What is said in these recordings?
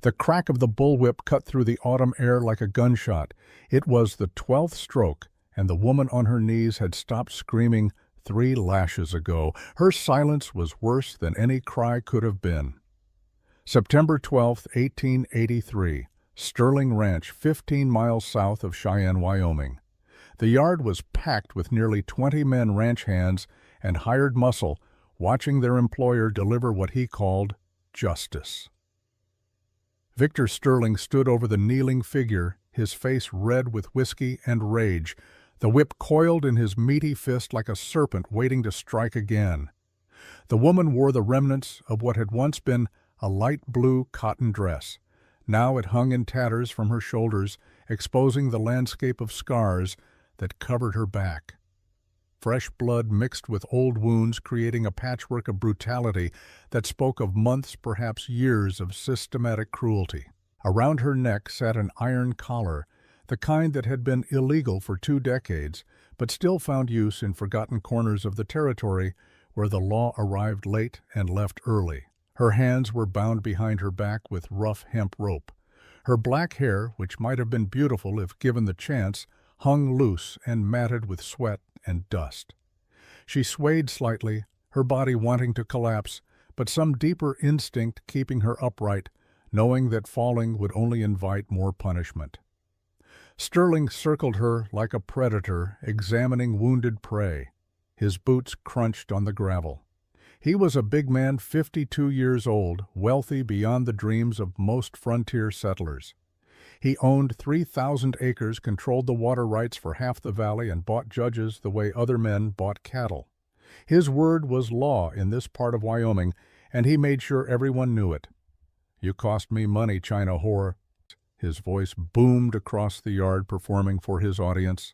The crack of the bullwhip cut through the autumn air like a gunshot. It was the 12th stroke, and the woman on her knees had stopped screaming 3 lashes ago. Her silence was worse than any cry could have been. September 12, 1883, Sterling Ranch, 15 miles south of Cheyenne, Wyoming. The yard was packed with nearly 20 men ranch hands and hired muscle watching their employer deliver what he called justice. Victor Sterling stood over the kneeling figure, his face red with whiskey and rage, the whip coiled in his meaty fist like a serpent waiting to strike again. The woman wore the remnants of what had once been a light blue cotton dress. Now it hung in tatters from her shoulders, exposing the landscape of scars that covered her back. Fresh blood mixed with old wounds, creating a patchwork of brutality that spoke of months, perhaps years, of systematic cruelty. Around her neck sat an iron collar, the kind that had been illegal for 2 decades, but still found use in forgotten corners of the territory where the law arrived late and left early. Her hands were bound behind her back with rough hemp rope. Her black hair, which might have been beautiful if given the chance, hung loose and matted with sweat and dust. She swayed slightly, her body wanting to collapse, but some deeper instinct keeping her upright, knowing that falling would only invite more punishment. Sterling circled her like a predator examining wounded prey. His boots crunched on the gravel. He was a big man, 52 years old, wealthy beyond the dreams of most frontier settlers. He owned 3,000 acres, controlled the water rights for half the valley, and bought judges the way other men bought cattle. His word was law in this part of Wyoming, and he made sure everyone knew it. "You cost me money, China whore." His voice boomed across the yard, performing for his audience.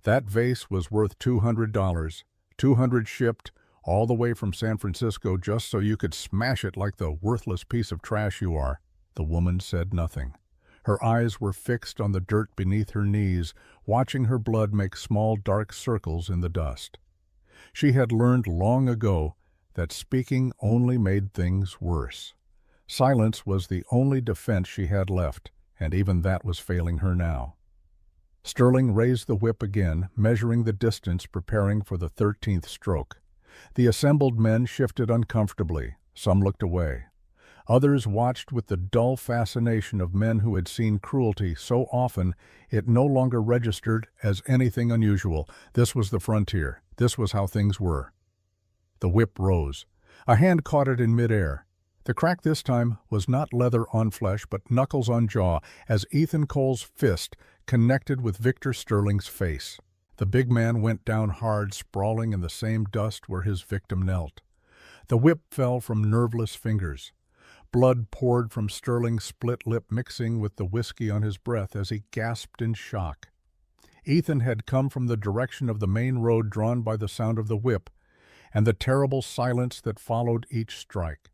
"That vase was worth $200, 200 shipped, all the way from San Francisco just so you could smash it like the worthless piece of trash you are." The woman said nothing. Her eyes were fixed on the dirt beneath her knees, watching her blood make small dark circles in the dust. She had learned long ago that speaking only made things worse. Silence was the only defense she had left, and even that was failing her now. Sterling raised the whip again, measuring the distance, preparing for the 13th stroke. The assembled men shifted uncomfortably. Some looked away. Others watched with the dull fascination of men who had seen cruelty so often it no longer registered as anything unusual. This was the frontier. This was how things were. The whip rose. A hand caught it in midair. The crack this time was not leather on flesh, but knuckles on jaw, as Ethan Cole's fist connected with Victor Sterling's face. The big man went down hard, sprawling in the same dust where his victim knelt. The whip fell from nerveless fingers. Blood poured from Sterling's split lip, mixing with the whiskey on his breath as he gasped in shock. Ethan had come from the direction of the main road, drawn by the sound of the whip and the terrible silence that followed each strike.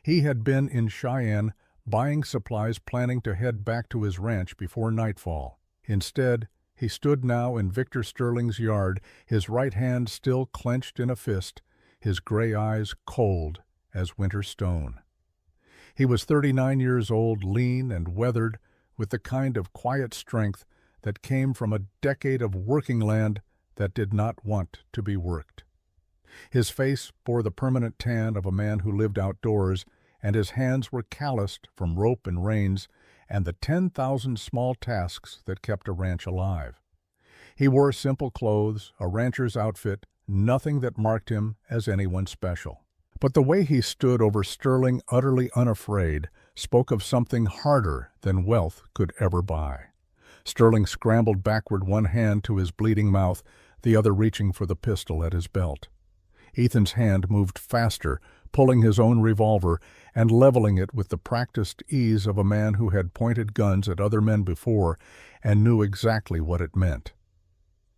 He had been in Cheyenne, buying supplies, planning to head back to his ranch before nightfall. Instead, he stood now in Victor Sterling's yard, his right hand still clenched in a fist, his gray eyes cold as winter stone. He was 39 years old, lean and weathered, with the kind of quiet strength that came from a decade of working land that did not want to be worked. His face bore the permanent tan of a man who lived outdoors, and his hands were calloused from rope and reins and the 10,000 small tasks that kept a ranch alive. He wore simple clothes, a rancher's outfit, nothing that marked him as anyone special. But the way he stood over Sterling, utterly unafraid, spoke of something harder than wealth could ever buy. Sterling scrambled backward, one hand to his bleeding mouth, the other reaching for the pistol at his belt. Ethan's hand moved faster, pulling his own revolver and leveling it with the practiced ease of a man who had pointed guns at other men before and knew exactly what it meant.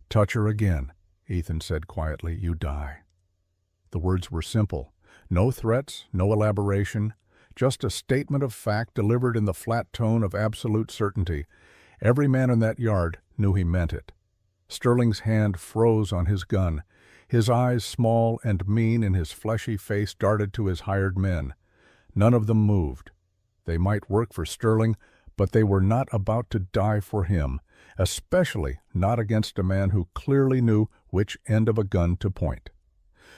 "Touch her again," Ethan said quietly, "you die." The words were simple. No threats, no elaboration, just a statement of fact delivered in the flat tone of absolute certainty. Every man in that yard knew he meant it. Sterling's hand froze on his gun. His eyes, small and mean in his fleshy face, darted to his hired men. None of them moved. They might work for Sterling, but they were not about to die for him, especially not against a man who clearly knew which end of a gun to point.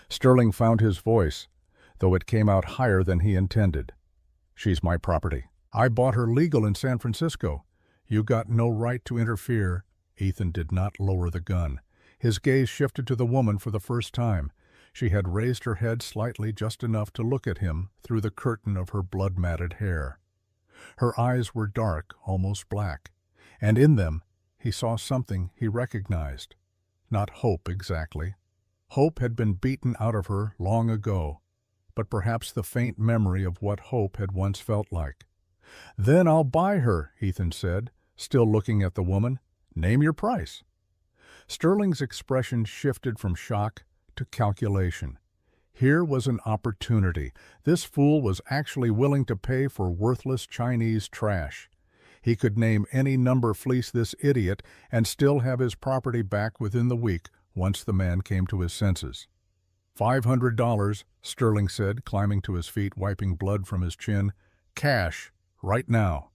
Sterling found his voice, though it came out higher than he intended. "She's my property. I bought her legal in San Francisco. You got no right to interfere." Ethan did not lower the gun. His gaze shifted to the woman for the first time. She had raised her head slightly, just enough to look at him through the curtain of her blood-matted hair. Her eyes were dark, almost black, and in them he saw something he recognized. Not hope exactly. Hope had been beaten out of her long ago, but perhaps the faint memory of what hope had once felt like. "Then I'll buy her," Ethan said, still looking at the woman. "Name your price." Sterling's expression shifted from shock to calculation. Here was an opportunity. This fool was actually willing to pay for worthless Chinese trash. He could name any number, fleece this idiot, and still have his property back within the week once the man came to his senses. $500, Sterling said, climbing to his feet, wiping blood from his chin. "Cash, right now."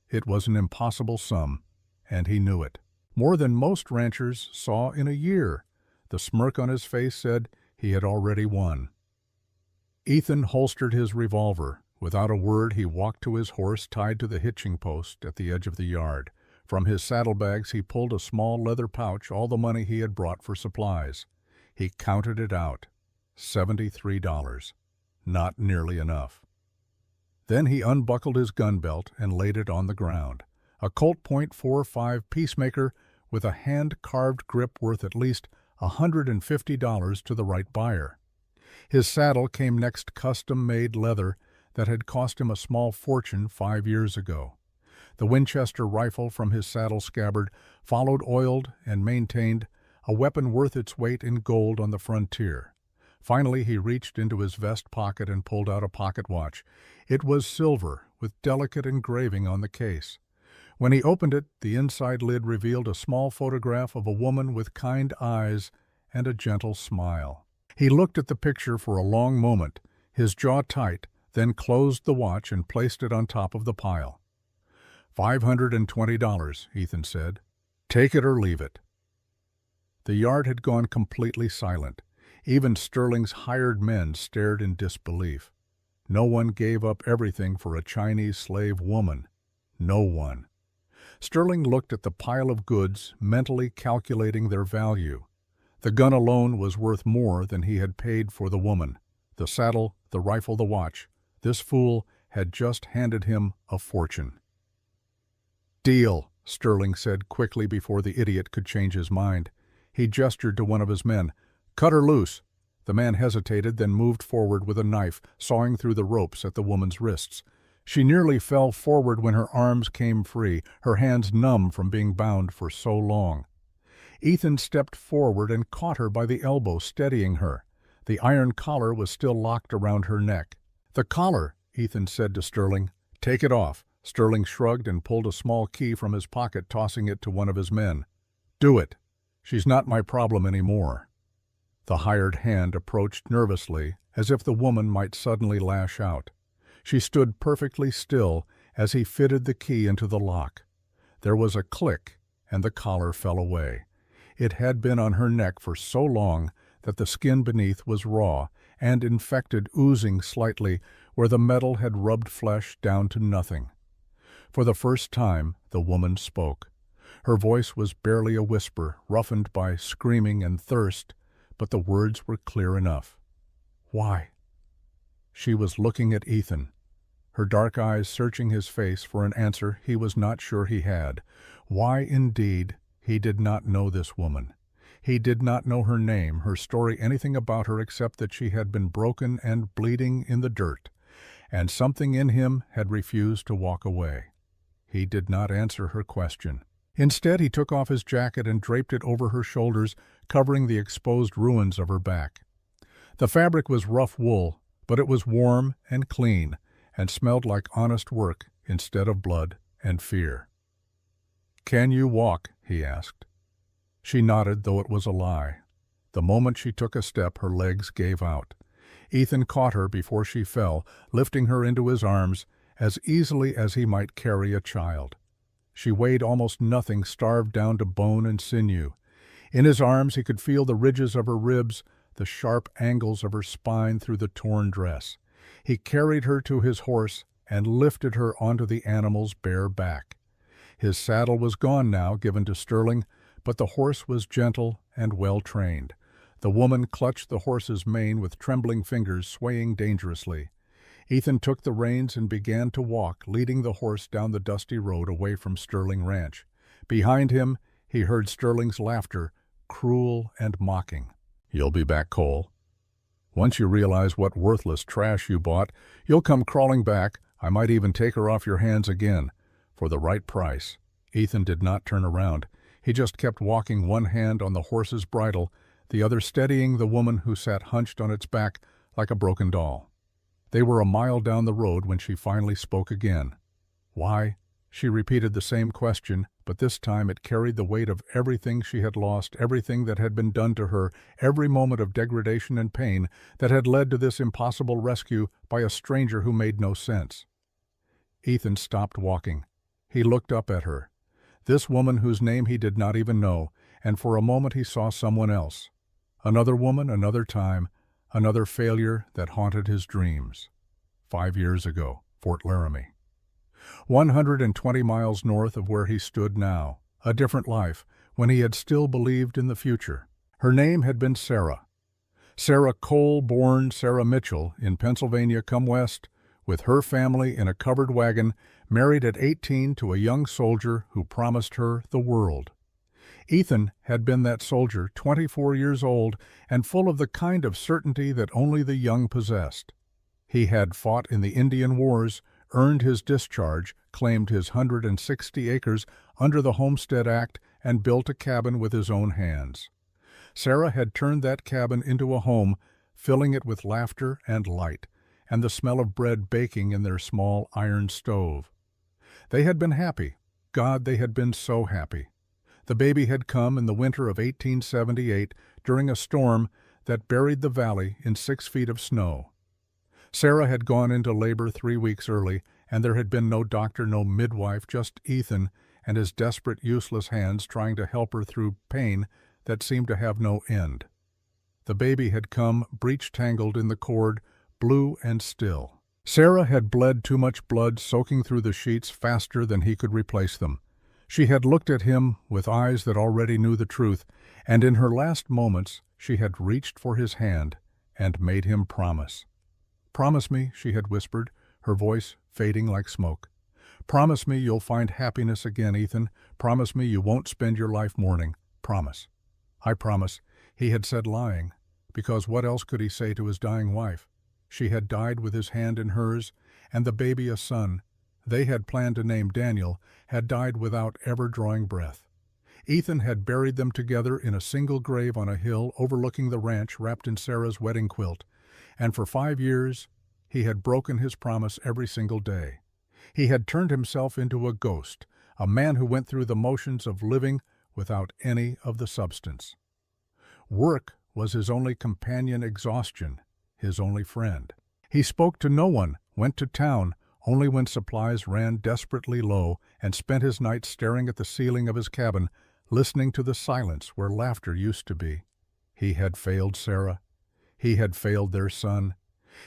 It was an impossible sum, and he knew it. More than most ranchers saw in a year. The smirk on his face said he had already won. Ethan holstered his revolver. Without a word, he walked to his horse tied to the hitching post at the edge of the yard. From his saddlebags he pulled a small leather pouch, all the money he had brought for supplies. He counted it out. $73. Not nearly enough. Then he unbuckled his gun belt and laid it on the ground. A Colt .45 Peacemaker with a hand-carved grip worth at least $150 to the right buyer. His saddle came next, custom-made leather that had cost him a small fortune 5 years ago. The Winchester rifle from his saddle scabbard followed, oiled and maintained, a weapon worth its weight in gold on the frontier. Finally, he reached into his vest pocket and pulled out a pocket watch. It was silver, with delicate engraving on the case. When he opened it, the inside lid revealed a small photograph of a woman with kind eyes and a gentle smile. He looked at the picture for a long moment, his jaw tight, then closed the watch and placed it on top of the pile. $520, Ethan said. "Take it or leave it." The yard had gone completely silent. Even Sterling's hired men stared in disbelief. No one gave up everything for a Chinese slave woman. No one. Sterling looked at the pile of goods, mentally calculating their value. The gun alone was worth more than he had paid for the woman. The saddle, the rifle, the watch. This fool had just handed him a fortune. "Deal," Sterling said quickly before the idiot could change his mind. He gestured to one of his men. "Cut her loose." The man hesitated, then moved forward with a knife, sawing through the ropes at the woman's wrists. She nearly fell forward when her arms came free, her hands numb from being bound for so long. Ethan stepped forward and caught her by the elbow, steadying her. The iron collar was still locked around her neck. "The collar," Ethan said to Sterling. "Take it off." Sterling shrugged and pulled a small key from his pocket, tossing it to one of his men. "Do it. She's not my problem anymore." The hired hand approached nervously, as if the woman might suddenly lash out. She stood perfectly still as he fitted the key into the lock. There was a click, and the collar fell away. It had been on her neck for so long that the skin beneath was raw and infected, oozing slightly where the metal had rubbed flesh down to nothing. For the first time, the woman spoke. Her voice was barely a whisper, roughened by screaming and thirst, but the words were clear enough. "Why?" She was looking at Ethan, her dark eyes searching his face for an answer he was not sure he had. Why, indeed? He did not know this woman. He did not know her name, her story, anything about her except that she had been broken and bleeding in the dirt, and something in him had refused to walk away. He did not answer her question. Instead, he took off his jacket and draped it over her shoulders, covering the exposed ruins of her back. The fabric was rough wool, but it was warm and clean, and smelled like honest work instead of blood and fear. "Can you walk?" he asked. She nodded, though it was a lie. The moment she took a step, her legs gave out. Ethan caught her before she fell, lifting her into his arms, as easily as he might carry a child. She weighed almost nothing, starved down to bone and sinew. In his arms he could feel the ridges of her ribs, the sharp angles of her spine through the torn dress. He carried her to his horse and lifted her onto the animal's bare back. His saddle was gone now, given to Sterling, but the horse was gentle and well-trained. The woman clutched the horse's mane with trembling fingers, swaying dangerously. Ethan took the reins and began to walk, leading the horse down the dusty road away from Sterling Ranch. Behind him, he heard Sterling's laughter, cruel and mocking. "You'll be back, Cole. Once you realize what worthless trash you bought, you'll come crawling back. I might even take her off your hands again, for the right price." Ethan did not turn around. He just kept walking, one hand on the horse's bridle, the other steadying the woman who sat hunched on its back like a broken doll. They were a mile down the road when she finally spoke again. "Why?" She repeated the same question, but this time it carried the weight of everything she had lost, everything that had been done to her, every moment of degradation and pain that had led to this impossible rescue by a stranger who made no sense. Ethan stopped walking. He looked up at her, this woman whose name he did not even know, and for a moment he saw someone else. Another woman, another time, another failure that haunted his dreams. 5 years ago, Fort Laramie. 120 miles north of where he stood now, a different life, when he had still believed in the future. Her name had been Sarah. Sarah Cole, born Sarah Mitchell, in Pennsylvania, come west, with her family in a covered wagon, married at 18 to a young soldier who promised her the world. Ethan had been that soldier, 24 years old, and full of the kind of certainty that only the young possessed. He had fought in the Indian Wars, earned his discharge, claimed his 160 acres under the Homestead Act, and built a cabin with his own hands. Sarah had turned that cabin into a home, filling it with laughter and light, and the smell of bread baking in their small iron stove. They had been happy. God, they had been so happy. The baby had come in the winter of 1878 during a storm that buried the valley in 6 feet of snow. Sarah had gone into labor 3 weeks early, and there had been no doctor, no midwife, just Ethan and his desperate, useless hands trying to help her through pain that seemed to have no end. The baby had come, breech-tangled in the cord, blue and still. Sarah had bled too much blood, soaking through the sheets faster than he could replace them. She had looked at him with eyes that already knew the truth, and in her last moments she had reached for his hand and made him promise. "Promise me," she had whispered, her voice fading like smoke. "Promise me you'll find happiness again, Ethan. Promise me you won't spend your life mourning. Promise." "I promise," he had said, lying, because what else could he say to his dying wife? She had died with his hand in hers, and the baby, a son, they had planned to name Daniel, had died without ever drawing breath. Ethan had buried them together in a single grave on a hill overlooking the ranch, wrapped in Sarah's wedding quilt, and for 5 years he had broken his promise every single day. He had turned himself into a ghost, a man who went through the motions of living without any of the substance. Work was his only companion, exhaustion his only friend. He spoke to no one, went to town only when supplies ran desperately low, and spent his nights staring at the ceiling of his cabin, listening to the silence where laughter used to be. He had failed Sarah. He had failed their son.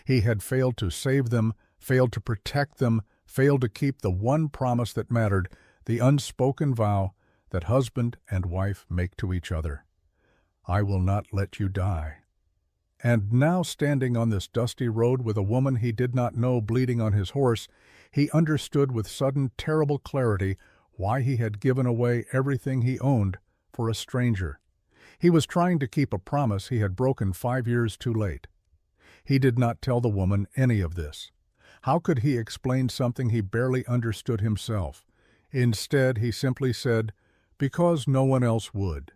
He had failed to save them, failed to protect them, failed to keep the one promise that mattered, the unspoken vow that husband and wife make to each other. "I will not let you die." And now, standing on this dusty road with a woman he did not know bleeding on his horse, he understood with sudden, terrible clarity why he had given away everything he owned for a stranger. He was trying to keep a promise he had broken 5 years too late. He did not tell the woman any of this. How could he explain something he barely understood himself? Instead, he simply said, "Because no one else would."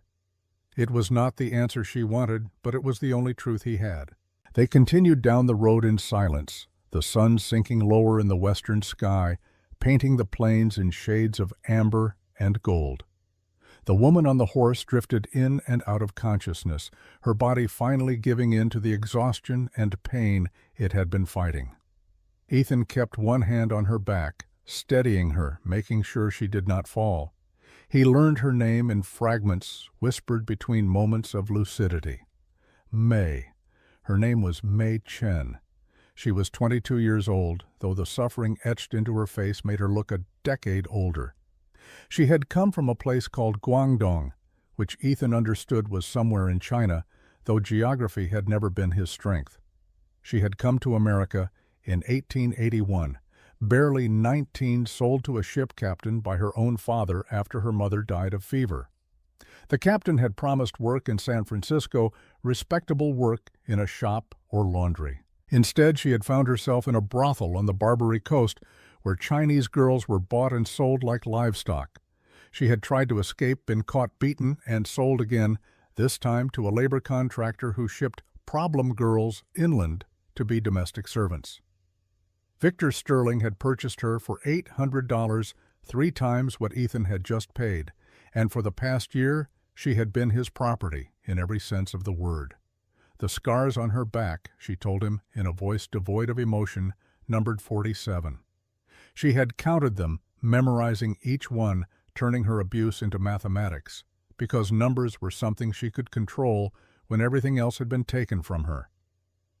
It was not the answer she wanted, but it was the only truth he had. They continued down the road in silence, the sun sinking lower in the western sky, painting the plains in shades of amber and gold. The woman on the horse drifted in and out of consciousness, her body finally giving in to the exhaustion and pain it had been fighting. Ethan kept one hand on her back, steadying her, making sure she did not fall. He learned her name in fragments whispered between moments of lucidity. May. Her name was May Chen. She was 22 years old, though the suffering etched into her face made her look a decade older. She had come from a place called Guangdong, which Ethan understood was somewhere in China, though geography had never been his strength. She had come to America in 1881, barely 19, sold to a ship captain by her own father after her mother died of fever. The captain had promised work in San Francisco, respectable work in a shop or laundry. Instead, she had found herself in a brothel on the Barbary Coast, where Chinese girls were bought and sold like livestock. She had tried to escape, been caught beaten, and sold again, this time to a labor contractor who shipped problem girls inland to be domestic servants. Victor Sterling had purchased her for $800, 3 times what Ethan had just paid, and for the past year she had been his property in every sense of the word. The scars on her back, she told him in a voice devoid of emotion, numbered 47. She had counted them, memorizing each one, turning her abuse into mathematics, because numbers were something she could control when everything else had been taken from her.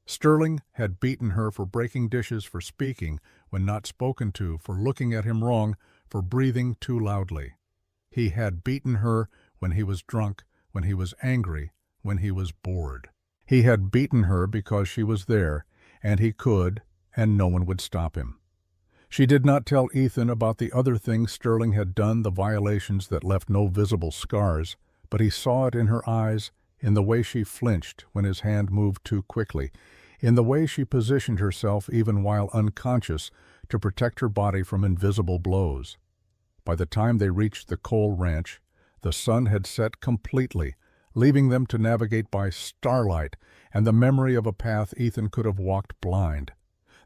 Sterling had beaten her for breaking dishes, for speaking when not spoken to, for looking at him wrong, for breathing too loudly. He had beaten her when he was drunk, when he was angry, when he was bored. He had beaten her because she was there, and he could, and no one would stop him. She did not tell Ethan about the other things Sterling had done, the violations that left no visible scars, but he saw it in her eyes, in the way she flinched when his hand moved too quickly, in the way she positioned herself even while unconscious to protect her body from invisible blows. By the time they reached the coal ranch, the sun had set completely, leaving them to navigate by starlight and the memory of a path Ethan could have walked blind.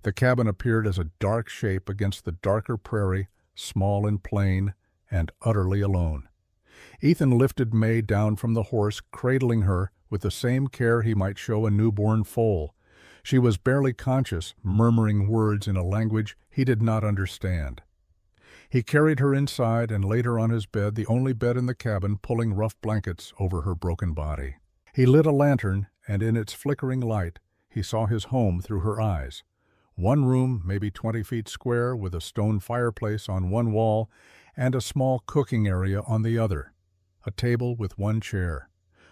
The cabin appeared as a dark shape against the darker prairie, small and plain, and utterly alone. Ethan lifted May down from the horse, cradling her with the same care he might show a newborn foal. She was barely conscious, murmuring words in a language he did not understand. He carried her inside and laid her on his bed, the only bed in the cabin, pulling rough blankets over her broken body. He lit a lantern, and in its flickering light he saw his home through her eyes. One room, maybe 20 feet square, with a stone fireplace on one wall and a small cooking area on the other. A table with one chair.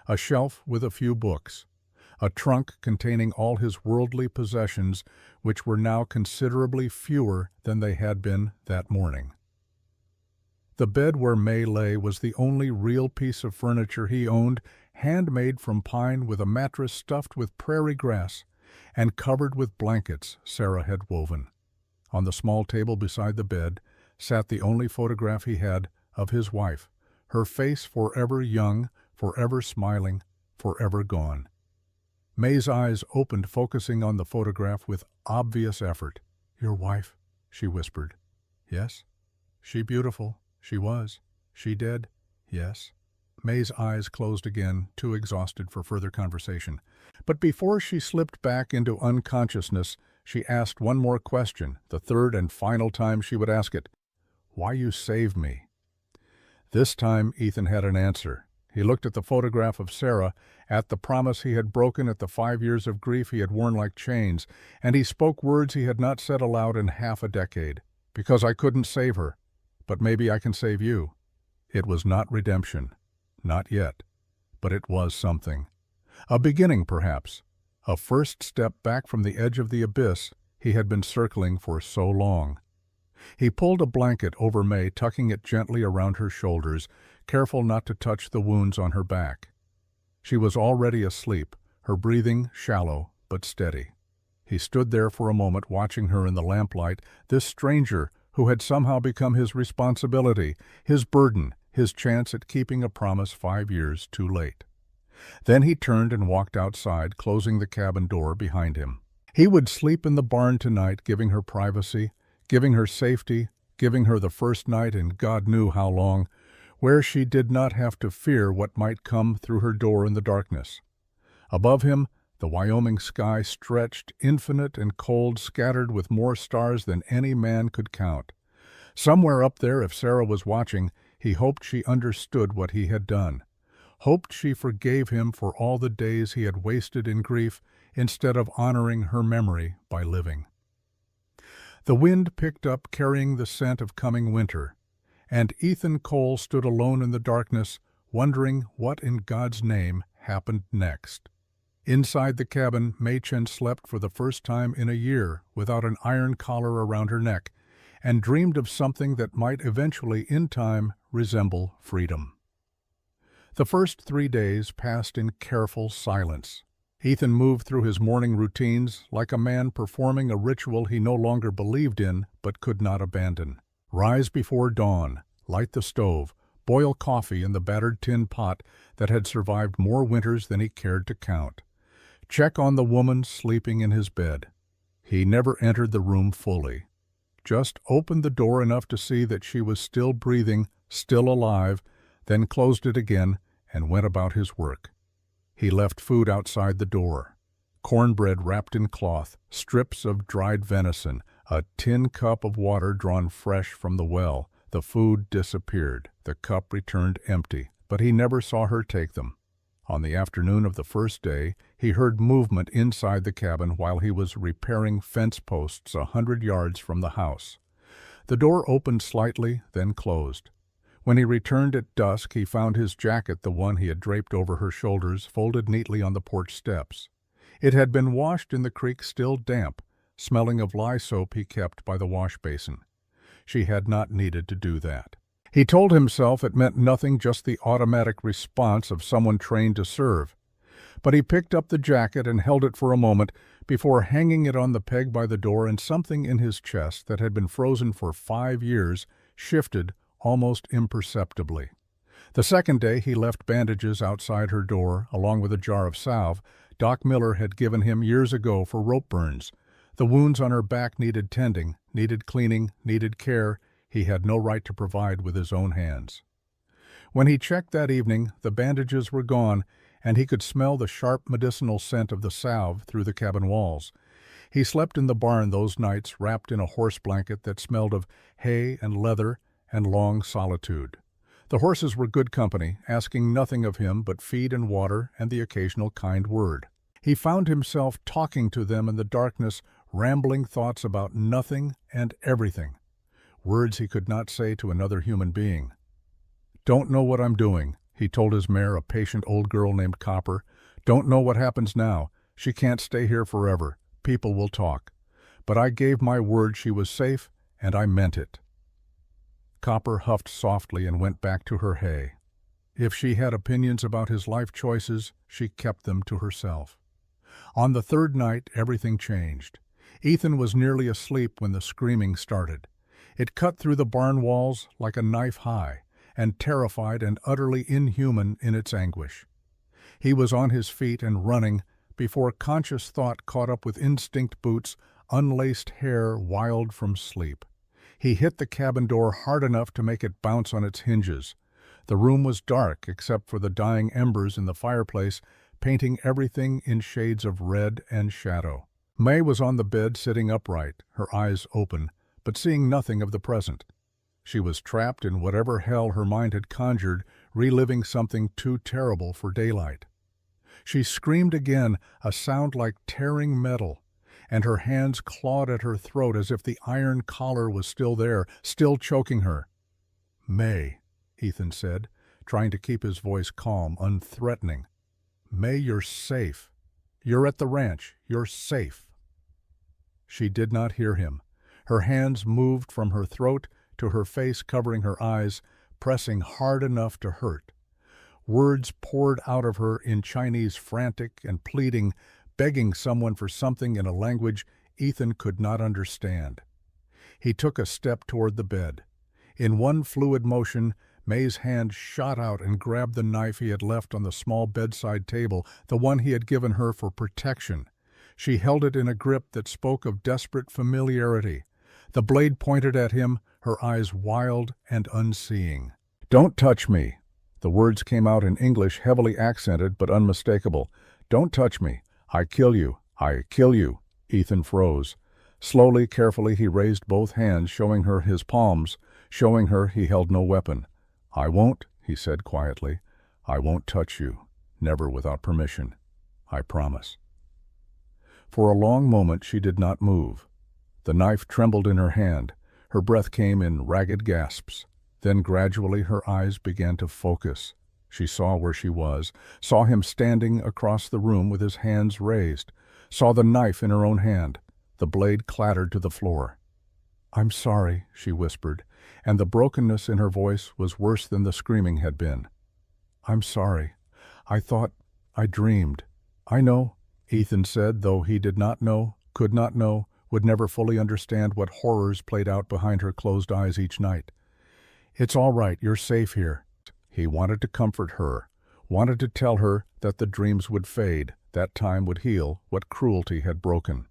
A shelf with a few books. A trunk containing all his worldly possessions, which were now considerably fewer than they had been that morning. The bed where May lay was the only real piece of furniture he owned, handmade from pine, with a mattress stuffed with prairie grass and covered with blankets Sarah had woven. On the small table beside the bed sat the only photograph he had of his wife, her face forever young, forever smiling, forever gone. May's eyes opened, focusing on the photograph with obvious effort. "Your wife?" she whispered. "Yes." "She beautiful?" "She was." "She dead?" "Yes." May's eyes closed again, too exhausted for further conversation. But before she slipped back into unconsciousness, she asked one more question, the third and final time she would ask it. "Why you saved me?" This time Ethan had an answer. He looked at the photograph of Sarah, at the promise he had broken, at the 5 years of grief he had worn like chains, and he spoke words he had not said aloud in half a decade. "Because I couldn't save her. But maybe I can save you." It was not redemption. Not yet. But it was something. A beginning, perhaps. A first step back from the edge of the abyss he had been circling for so long. He pulled a blanket over May, tucking it gently around her shoulders, careful not to touch the wounds on her back. She was already asleep, her breathing shallow but steady. He stood there for a moment, watching her in the lamplight, this stranger who had somehow become his responsibility, his burden, his chance at keeping a promise 5 years too late. Then he turned and walked outside, closing the cabin door behind him. He would sleep in the barn tonight, giving her privacy, giving her safety, giving her the first night in God knew how long, where she did not have to fear what might come through her door in the darkness. Above him, The Wyoming sky stretched, infinite and cold, scattered with more stars than any man could count. Somewhere up there, if Sarah was watching, he hoped she understood what he had done. Hoped she forgave him for all the days he had wasted in grief instead of honoring her memory by living. The wind picked up, carrying the scent of coming winter, and Ethan Cole stood alone in the darkness, wondering what in God's name happened next. Inside the cabin, Machen slept for the first time in a year without an iron collar around her neck, and dreamed of something that might eventually, in time, resemble freedom. The first 3 days passed in careful silence. Ethan moved through his morning routines like a man performing a ritual he no longer believed in but could not abandon. Rise before dawn, light the stove, boil coffee in the battered tin pot that had survived more winters than he cared to count. Check on the woman sleeping in his bed. He never entered the room fully. Just opened the door enough to see that she was still breathing, still alive, then closed it again and went about his work. He left food outside the door. Cornbread wrapped in cloth, strips of dried venison, a tin cup of water drawn fresh from the well. The food disappeared. The cup returned empty, but he never saw her take them. On the afternoon of the first day, he heard movement inside the cabin while he was repairing fence posts 100 yards from the house. The door opened slightly, then closed. When he returned at dusk, he found his jacket, the one he had draped over her shoulders, folded neatly on the porch steps. It had been washed in the creek, still damp, smelling of lye soap he kept by the wash basin. She had not needed to do that. He told himself it meant nothing, just the automatic response of someone trained to serve. But he picked up the jacket and held it for a moment before hanging it on the peg by the door, and something in his chest that had been frozen for 5 years shifted almost imperceptibly. The second day he left bandages outside her door, along with a jar of salve Doc Miller had given him years ago for rope burns. The wounds on her back needed tending, needed cleaning, needed care he had no right to provide with his own hands. When he checked that evening, the bandages were gone, and he could smell the sharp medicinal scent of the salve through the cabin walls. He slept in the barn those nights, wrapped in a horse blanket that smelled of hay and leather and long solitude. The horses were good company, asking nothing of him but feed and water and the occasional kind word. He found himself talking to them in the darkness, rambling thoughts about nothing and everything, words he could not say to another human being. "Don't know what I'm doing," he told his mare, a patient old girl named Copper. "Don't know what happens now. She can't stay here forever. People will talk. But I gave my word she was safe, and I meant it." Copper huffed softly and went back to her hay. If she had opinions about his life choices, she kept them to herself. On the third night, everything changed. Ethan was nearly asleep when the screaming started. It cut through the barn walls like a knife high, and terrified and utterly inhuman in its anguish. He was on his feet and running before conscious thought caught up with instinct boots, unlaced hair wild from sleep. He hit the cabin door hard enough to make it bounce on its hinges. The room was dark except for the dying embers in the fireplace, painting everything in shades of red and shadow. May was on the bed, sitting upright, her eyes open, but seeing nothing of the present. She was trapped in whatever hell her mind had conjured, reliving something too terrible for daylight. She screamed again, a sound like tearing metal, and her hands clawed at her throat as if the iron collar was still there, still choking her. "May," Ethan said, trying to keep his voice calm, unthreatening. "May, you're safe. You're at the ranch. You're safe." She did not hear him. Her hands moved from her throat to her face, covering her eyes, pressing hard enough to hurt. Words poured out of her in Chinese, frantic and pleading, begging someone for something in a language Ethan could not understand. He took a step toward the bed. In one fluid motion, May's hand shot out and grabbed the knife he had left on the small bedside table, the one he had given her for protection. She held it in a grip that spoke of desperate familiarity. The blade pointed at him, her eyes wild and unseeing. "Don't touch me." The words came out in English, heavily accented but unmistakable. "Don't touch me. I kill you. I kill you. Ethan froze. Slowly, carefully, he raised both hands, showing her his palms, showing her he held no weapon. I won't, he said quietly. I won't touch you. Never without permission. I promise. For a long moment she did not move. The knife trembled in her hand. Her breath came in ragged gasps. Then gradually her eyes began to focus. She saw where she was, saw him standing across the room with his hands raised, saw the knife in her own hand. The blade clattered to the floor. I'm sorry, she whispered, and the brokenness in her voice was worse than the screaming had been. I'm sorry. I thought, I dreamed. I know, Ethan said, though he did not know, could not know, would never fully understand what horrors played out behind her closed eyes each night. It's all right, you're safe here. He wanted to comfort her, wanted to tell her that the dreams would fade, that time would heal what cruelty had broken.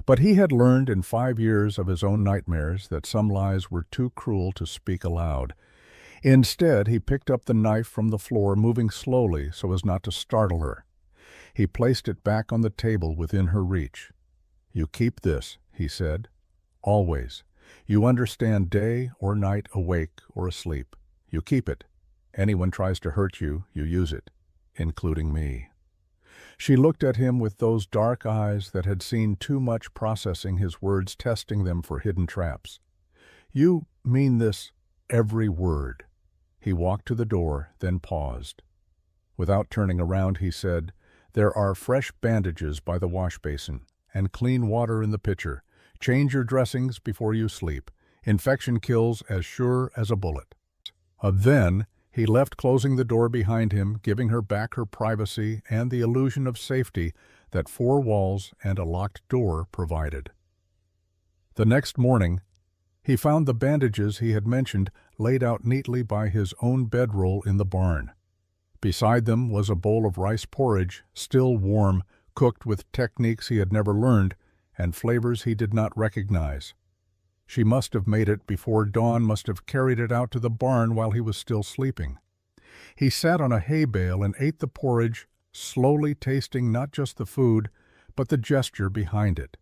But he had learned in 5 years of his own nightmares that some lies were too cruel to speak aloud. Instead, he picked up the knife from the floor, moving slowly so as not to startle her. He placed it back on the table within her reach. You keep this, he said. Always. You understand day or night, awake or asleep. You keep it. Anyone tries to hurt you, you use it, including me. She looked at him with those dark eyes that had seen too much, processing his words, testing them for hidden traps. You mean this, every word. He walked to the door, then paused. Without turning around, he said, There are fresh bandages by the wash basin, and clean water in the pitcher. Change your dressings before you sleep. Infection kills as sure as a bullet. Then he left, closing the door behind him, giving her back her privacy and the illusion of safety that 4 walls and a locked door provided. The next morning, he found the bandages he had mentioned laid out neatly by his own bedroll in the barn. Beside them was a bowl of rice porridge, still warm, cooked with techniques he had never learned and flavors he did not recognize. She must have made it before dawn, must have carried it out to the barn while he was still sleeping. He sat on a hay bale and ate the porridge, slowly tasting not just the food, but the gesture behind it.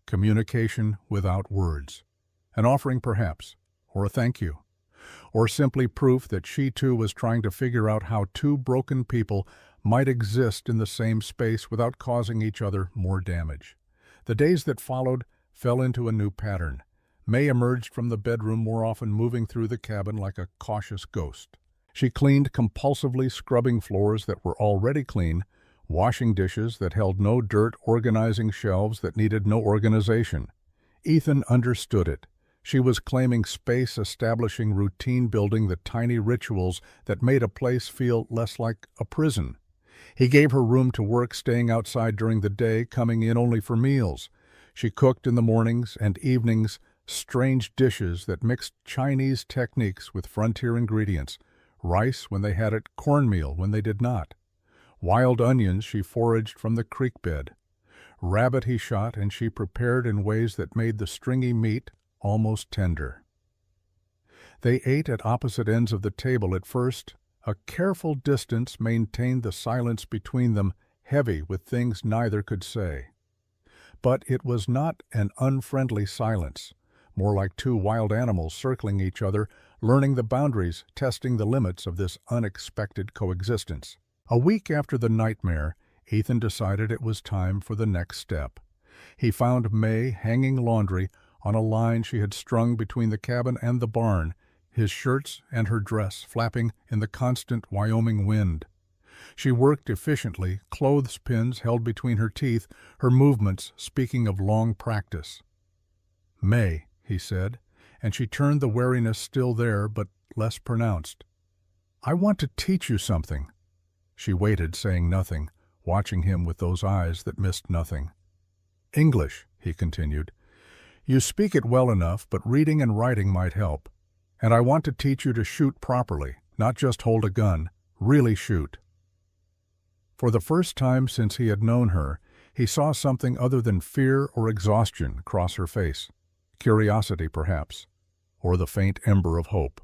Communication without words. An offering perhaps, or a thank you. Or simply proof that she too was trying to figure out how 2 broken people might exist in the same space without causing each other more damage. The days that followed fell into a new pattern. May emerged from the bedroom more often, moving through the cabin like a cautious ghost. She cleaned compulsively, scrubbing floors that were already clean, washing dishes that held no dirt, organizing shelves that needed no organization. Ethan understood it. She was claiming space, establishing routine, building the tiny rituals that made a place feel less like a prison. He gave her room to work, staying outside during the day, coming in only for meals. She cooked in the mornings and evenings, strange dishes that mixed Chinese techniques with frontier ingredients, rice when they had it, cornmeal when they did not. Wild onions she foraged from the creek bed. Rabbit he shot and she prepared in ways that made the stringy meat almost tender. They ate at opposite ends of the table at first. A careful distance maintained the silence between them, heavy with things neither could say. But it was not an unfriendly silence, more like 2 wild animals circling each other, learning the boundaries, testing the limits of this unexpected coexistence. A week after the nightmare, Ethan decided it was time for the next step. He found May hanging laundry on a line she had strung between the cabin and the barn, his shirts and her dress flapping in the constant Wyoming wind. She worked efficiently, clothespins held between her teeth, her movements speaking of long practice. May, he said, and she turned, the wariness still there but less pronounced. I want to teach you something. She waited, saying nothing, watching him with those eyes that missed nothing. English, he continued. You speak it well enough, but reading and writing might help. And I want to teach you to shoot properly, not just hold a gun, really shoot. For the first time since he had known her, he saw something other than fear or exhaustion cross her face. Curiosity, perhaps, or the faint ember of hope.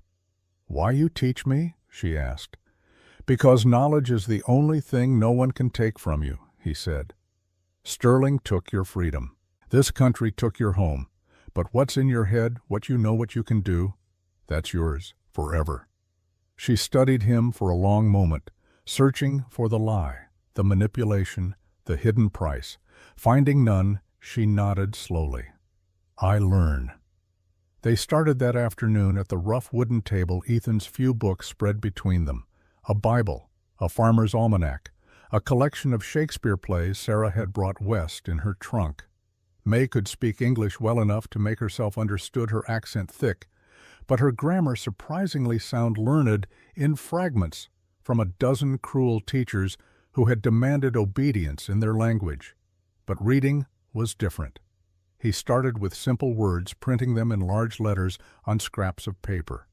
Why you teach me? She asked. Because knowledge is the only thing no one can take from you, he said. Sterling took your freedom. This country took your home. But what's in your head, what you know what you can do, that's yours forever. She studied him for a long moment, searching for the lie, the manipulation, the hidden price. Finding none, she nodded slowly. I learn. They started that afternoon at the rough wooden table, Ethan's few books spread between them. A Bible, a farmer's almanac, a collection of Shakespeare plays Sarah had brought west in her trunk. May could speak English well enough to make herself understood, her accent thick, but her grammar surprisingly sound learned in fragments from a dozen cruel teachers who had demanded obedience in their language. But reading was different. He started with simple words, printing them in large letters on scraps of paper.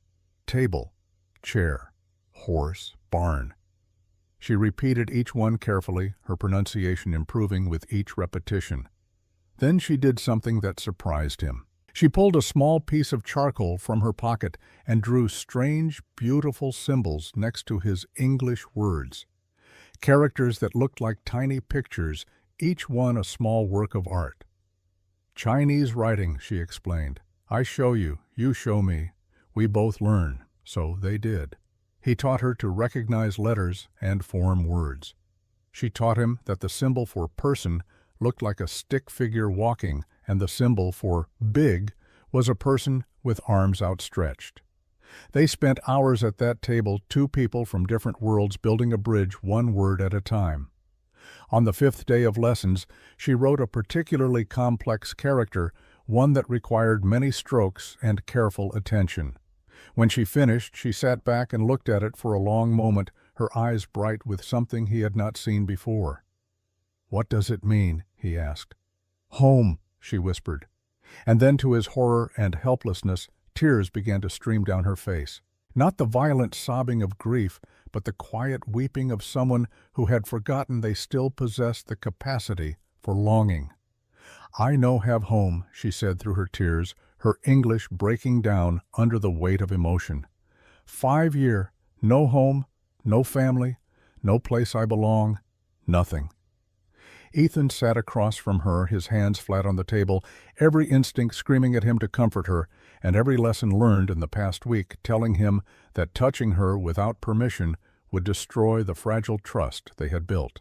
Table, chair, horse, barn. She repeated each one carefully, her pronunciation improving with each repetition. Then she did something that surprised him. She pulled a small piece of charcoal from her pocket and drew strange, beautiful symbols next to his English words. Characters that looked like tiny pictures, each one a small work of art. Chinese writing, she explained. I show you, you show me. We both learn. So they did. He taught her to recognize letters and form words. She taught him that the symbol for person looked like a stick figure walking, and the symbol for big was a person with arms outstretched. They spent hours at that table, two people from different worlds building a bridge one word at a time. On the 5th day of lessons, she wrote a particularly complex character, one that required many strokes and careful attention. When she finished, she sat back and looked at it for a long moment, her eyes bright with something he had not seen before. What does it mean? He asked. Home, she whispered. And then, to his horror and helplessness, tears began to stream down her face. Not the violent sobbing of grief, but the quiet weeping of someone who had forgotten they still possessed the capacity for longing. I no have home, she said through her tears, her English breaking down under the weight of emotion. 5 year, no home, no family, no place I belong, nothing. Ethan sat across from her, his hands flat on the table, every instinct screaming at him to comfort her, and every lesson learned in the past week telling him that touching her without permission would destroy the fragile trust they had built.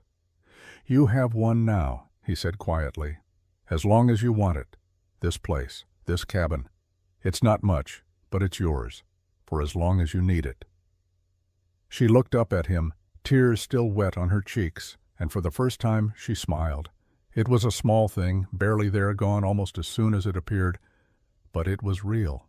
You have one now, he said quietly, as long as you want it. This place, this cabin. It's not much, but it's yours, for as long as you need it. She looked up at him, tears still wet on her cheeks, and for the first time she smiled. It was a small thing, barely there, gone almost as soon as it appeared, but it was real.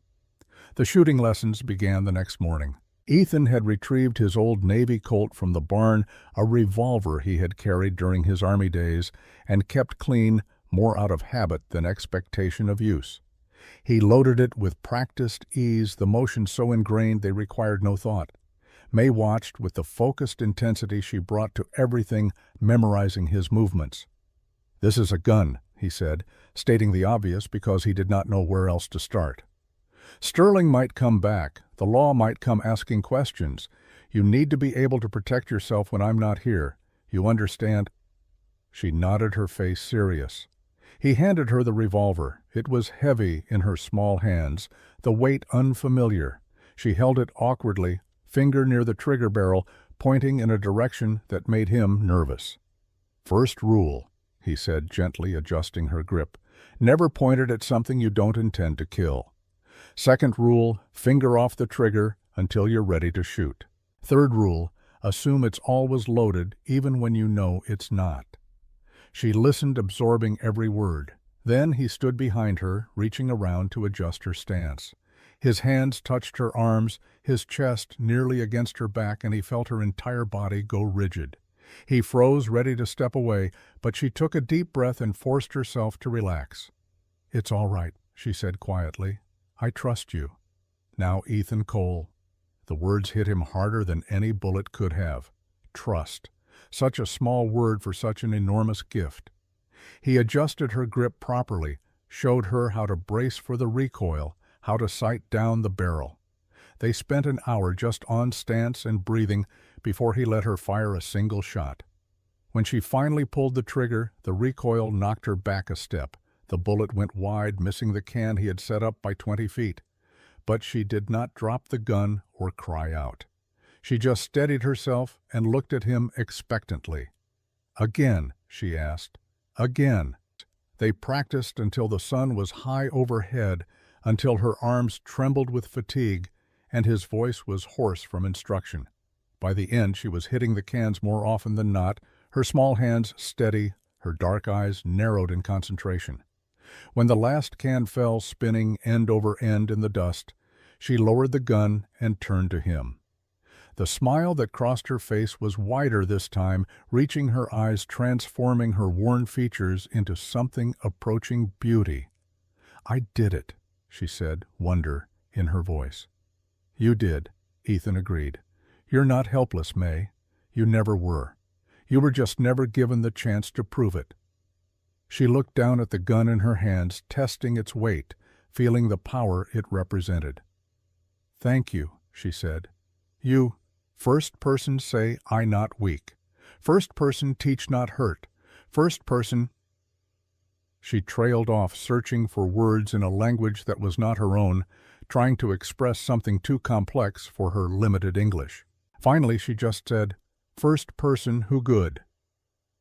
The shooting lessons began the next morning. Ethan had retrieved his old Navy Colt from the barn, a revolver he had carried during his Army days, and kept clean more out of habit than expectation of use. He loaded it with practiced ease, the motion so ingrained they required no thought. May watched with the focused intensity she brought to everything, memorizing his movements. This is a gun, he said, stating the obvious because he did not know where else to start. Sterling might come back. The law might come asking questions. You need to be able to protect yourself when I'm not here. You understand? She nodded, her face serious. He handed her the revolver. It was heavy in her small hands, the weight unfamiliar. She held it awkwardly, finger near the trigger barrel, pointing in a direction that made him nervous. First rule, he said, gently adjusting her grip. Never point it at something you don't intend to kill. Second rule, finger off the trigger until you're ready to shoot. Third rule, assume it's always loaded even when you know it's not. She listened, absorbing every word. Then he stood behind her, reaching around to adjust her stance. His hands touched her arms, his chest nearly against her back, and he felt her entire body go rigid. He froze, ready to step away, but she took a deep breath and forced herself to relax. It's all right, she said quietly. I trust you. Now, Ethan Cole. The words hit him harder than any bullet could have. Trust. Such a small word for such an enormous gift. He adjusted her grip properly, showed her how to brace for the recoil, how to sight down the barrel. They spent an hour just on stance and breathing before he let her fire a single shot. When she finally pulled the trigger, the recoil knocked her back a step. The bullet went wide, missing the can he had set up by 20 feet. But she did not drop the gun or cry out. She just steadied herself and looked at him expectantly. "Again?" she asked. "Again." They practiced until the sun was high overhead, until her arms trembled with fatigue, and his voice was hoarse from instruction. By the end, she was hitting the cans more often than not, her small hands steady, her dark eyes narrowed in concentration. When the last can fell spinning end over end in the dust, she lowered the gun and turned to him. The smile that crossed her face was wider this time, reaching her eyes, transforming her worn features into something approaching beauty. "I did it," she said, wonder in her voice. "You did," Ethan agreed. "You're not helpless, May. You never were. You were just never given the chance to prove it." She looked down at the gun in her hands, testing its weight, feeling the power it represented. "Thank you," she said. "You, first person say I not weak. First person teach not hurt. First person—" She trailed off, searching for words in a language that was not her own, trying to express something too complex for her limited English. Finally, she just said, "First person who good."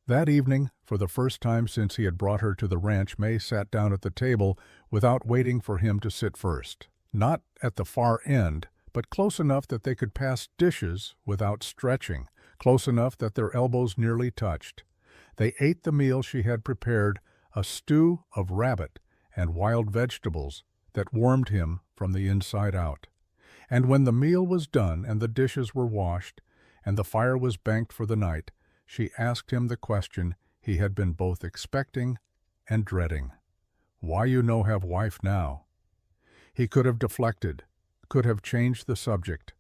That evening, for the first time since he had brought her to the ranch, May sat down at the table without waiting for him to sit first. Not at the far end, but close enough that they could pass dishes without stretching, close enough that their elbows nearly touched. They ate the meal she had prepared, a stew of rabbit and wild vegetables that warmed him from the inside out. And when the meal was done and the dishes were washed and the fire was banked for the night, she asked him the question he had been both expecting and dreading. "Why you no have wife now?" He could have deflected, could have changed the subject,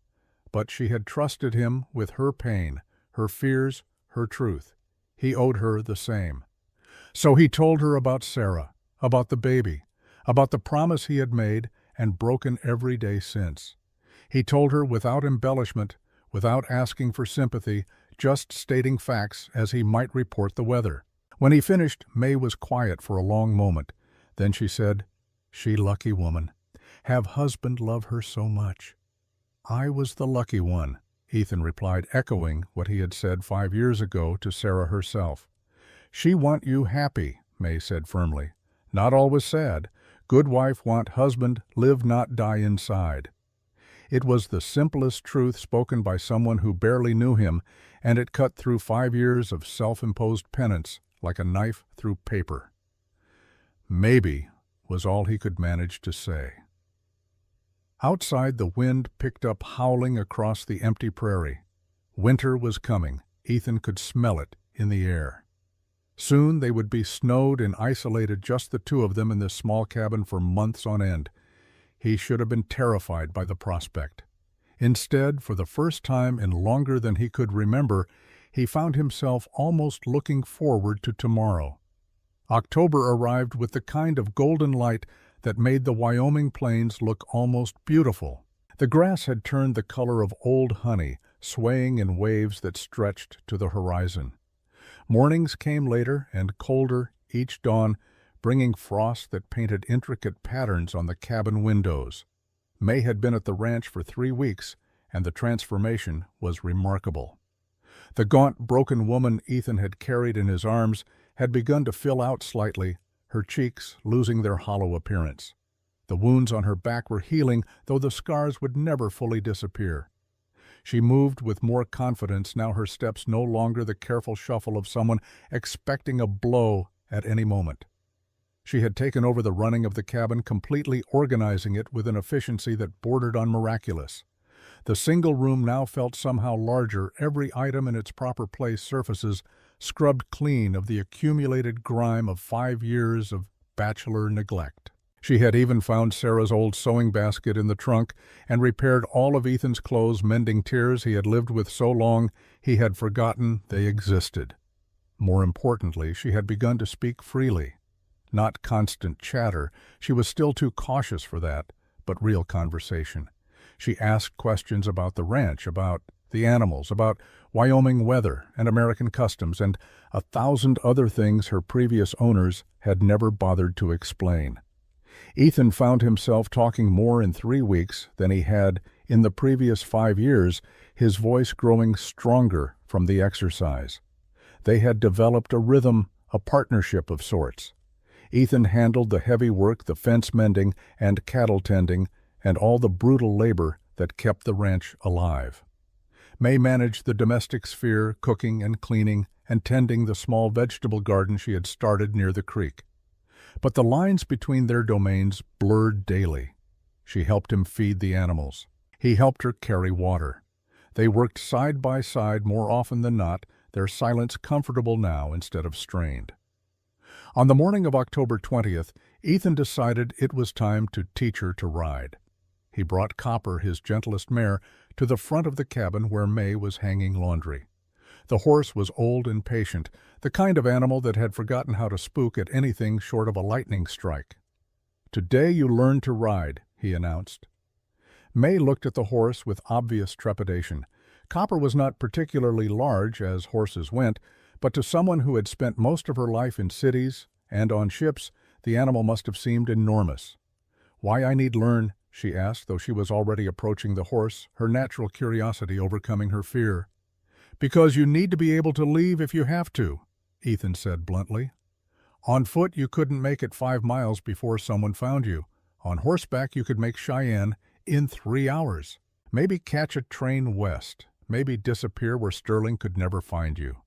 but she had trusted him with her pain, her fears, her truth. He owed her the same. So he told her about Sarah, about the baby, about the promise he had made and broken every day since. He told her without embellishment, without asking for sympathy, just stating facts as he might report the weather. When he finished, May was quiet for a long moment. Then she said, "She lucky woman. Have husband love her so much." "I was the lucky one," Ethan replied, echoing what he had said 5 years ago to Sarah herself. "She want you happy," May said firmly. "Not always sad. Good wife want husband live not die inside." It was the simplest truth spoken by someone who barely knew him, and it cut through 5 years of self-imposed penance like a knife through paper. "Maybe," was all he could manage to say. Outside, the wind picked up howling across the empty prairie. Winter was coming. Ethan could smell it in the air. Soon they would be snowed and isolated, just the two of them in this small cabin for months on end. He should have been terrified by the prospect. Instead, for the first time in longer than he could remember, he found himself almost looking forward to tomorrow. October arrived with the kind of golden light that made the Wyoming plains look almost beautiful. The grass had turned the color of old honey, swaying in waves that stretched to the horizon. Mornings came later and colder each dawn, bringing frost that painted intricate patterns on the cabin windows. May had been at the ranch for 3 weeks, and the transformation was remarkable. The gaunt, broken woman Ethan had carried in his arms had begun to fill out slightly, her cheeks losing their hollow appearance. The wounds on her back were healing, though the scars would never fully disappear. She moved with more confidence, now her steps no longer the careful shuffle of someone expecting a blow at any moment. She had taken over the running of the cabin, completely organizing it with an efficiency that bordered on miraculous. The single room now felt somehow larger, every item in its proper place, surfaces scrubbed clean of the accumulated grime of 5 years of bachelor neglect. She had even found Sarah's old sewing basket in the trunk and repaired all of Ethan's clothes, mending tears he had lived with so long he had forgotten they existed. More importantly, she had begun to speak freely. Not constant chatter, she was still too cautious for that, but real conversation. She asked questions about the ranch, about the animals, about Wyoming weather and American customs, and 1,000 other things her previous owners had never bothered to explain. Ethan found himself talking more in 3 weeks than he had in the previous 5 years, his voice growing stronger from the exercise. They had developed a rhythm, a partnership of sorts. Ethan handled the heavy work, the fence mending and cattle tending, and all the brutal labor that kept the ranch alive. May managed the domestic sphere, cooking and cleaning and tending the small vegetable garden she had started near the creek. But the lines between their domains blurred daily. She helped him feed the animals. He helped her carry water. They worked side by side more often than not, their silence comfortable now instead of strained. On the morning of October 20th, Ethan decided it was time to teach her to ride. He brought Copper, his gentlest mare, to the front of the cabin where May was hanging laundry. The horse was old and patient, the kind of animal that had forgotten how to spook at anything short of a lightning strike. "Today you learn to ride," he announced. May looked at the horse with obvious trepidation. Copper was not particularly large, as horses went, but to someone who had spent most of her life in cities and on ships, the animal must have seemed enormous. "Why I need learn?" she asked, though she was already approaching the horse, her natural curiosity overcoming her fear. "Because you need to be able to leave if you have to," Ethan said bluntly. "On foot you couldn't make it 5 miles before someone found you. On horseback you could make Cheyenne in 3 hours. Maybe catch a train west. Maybe disappear where Sterling could never find you."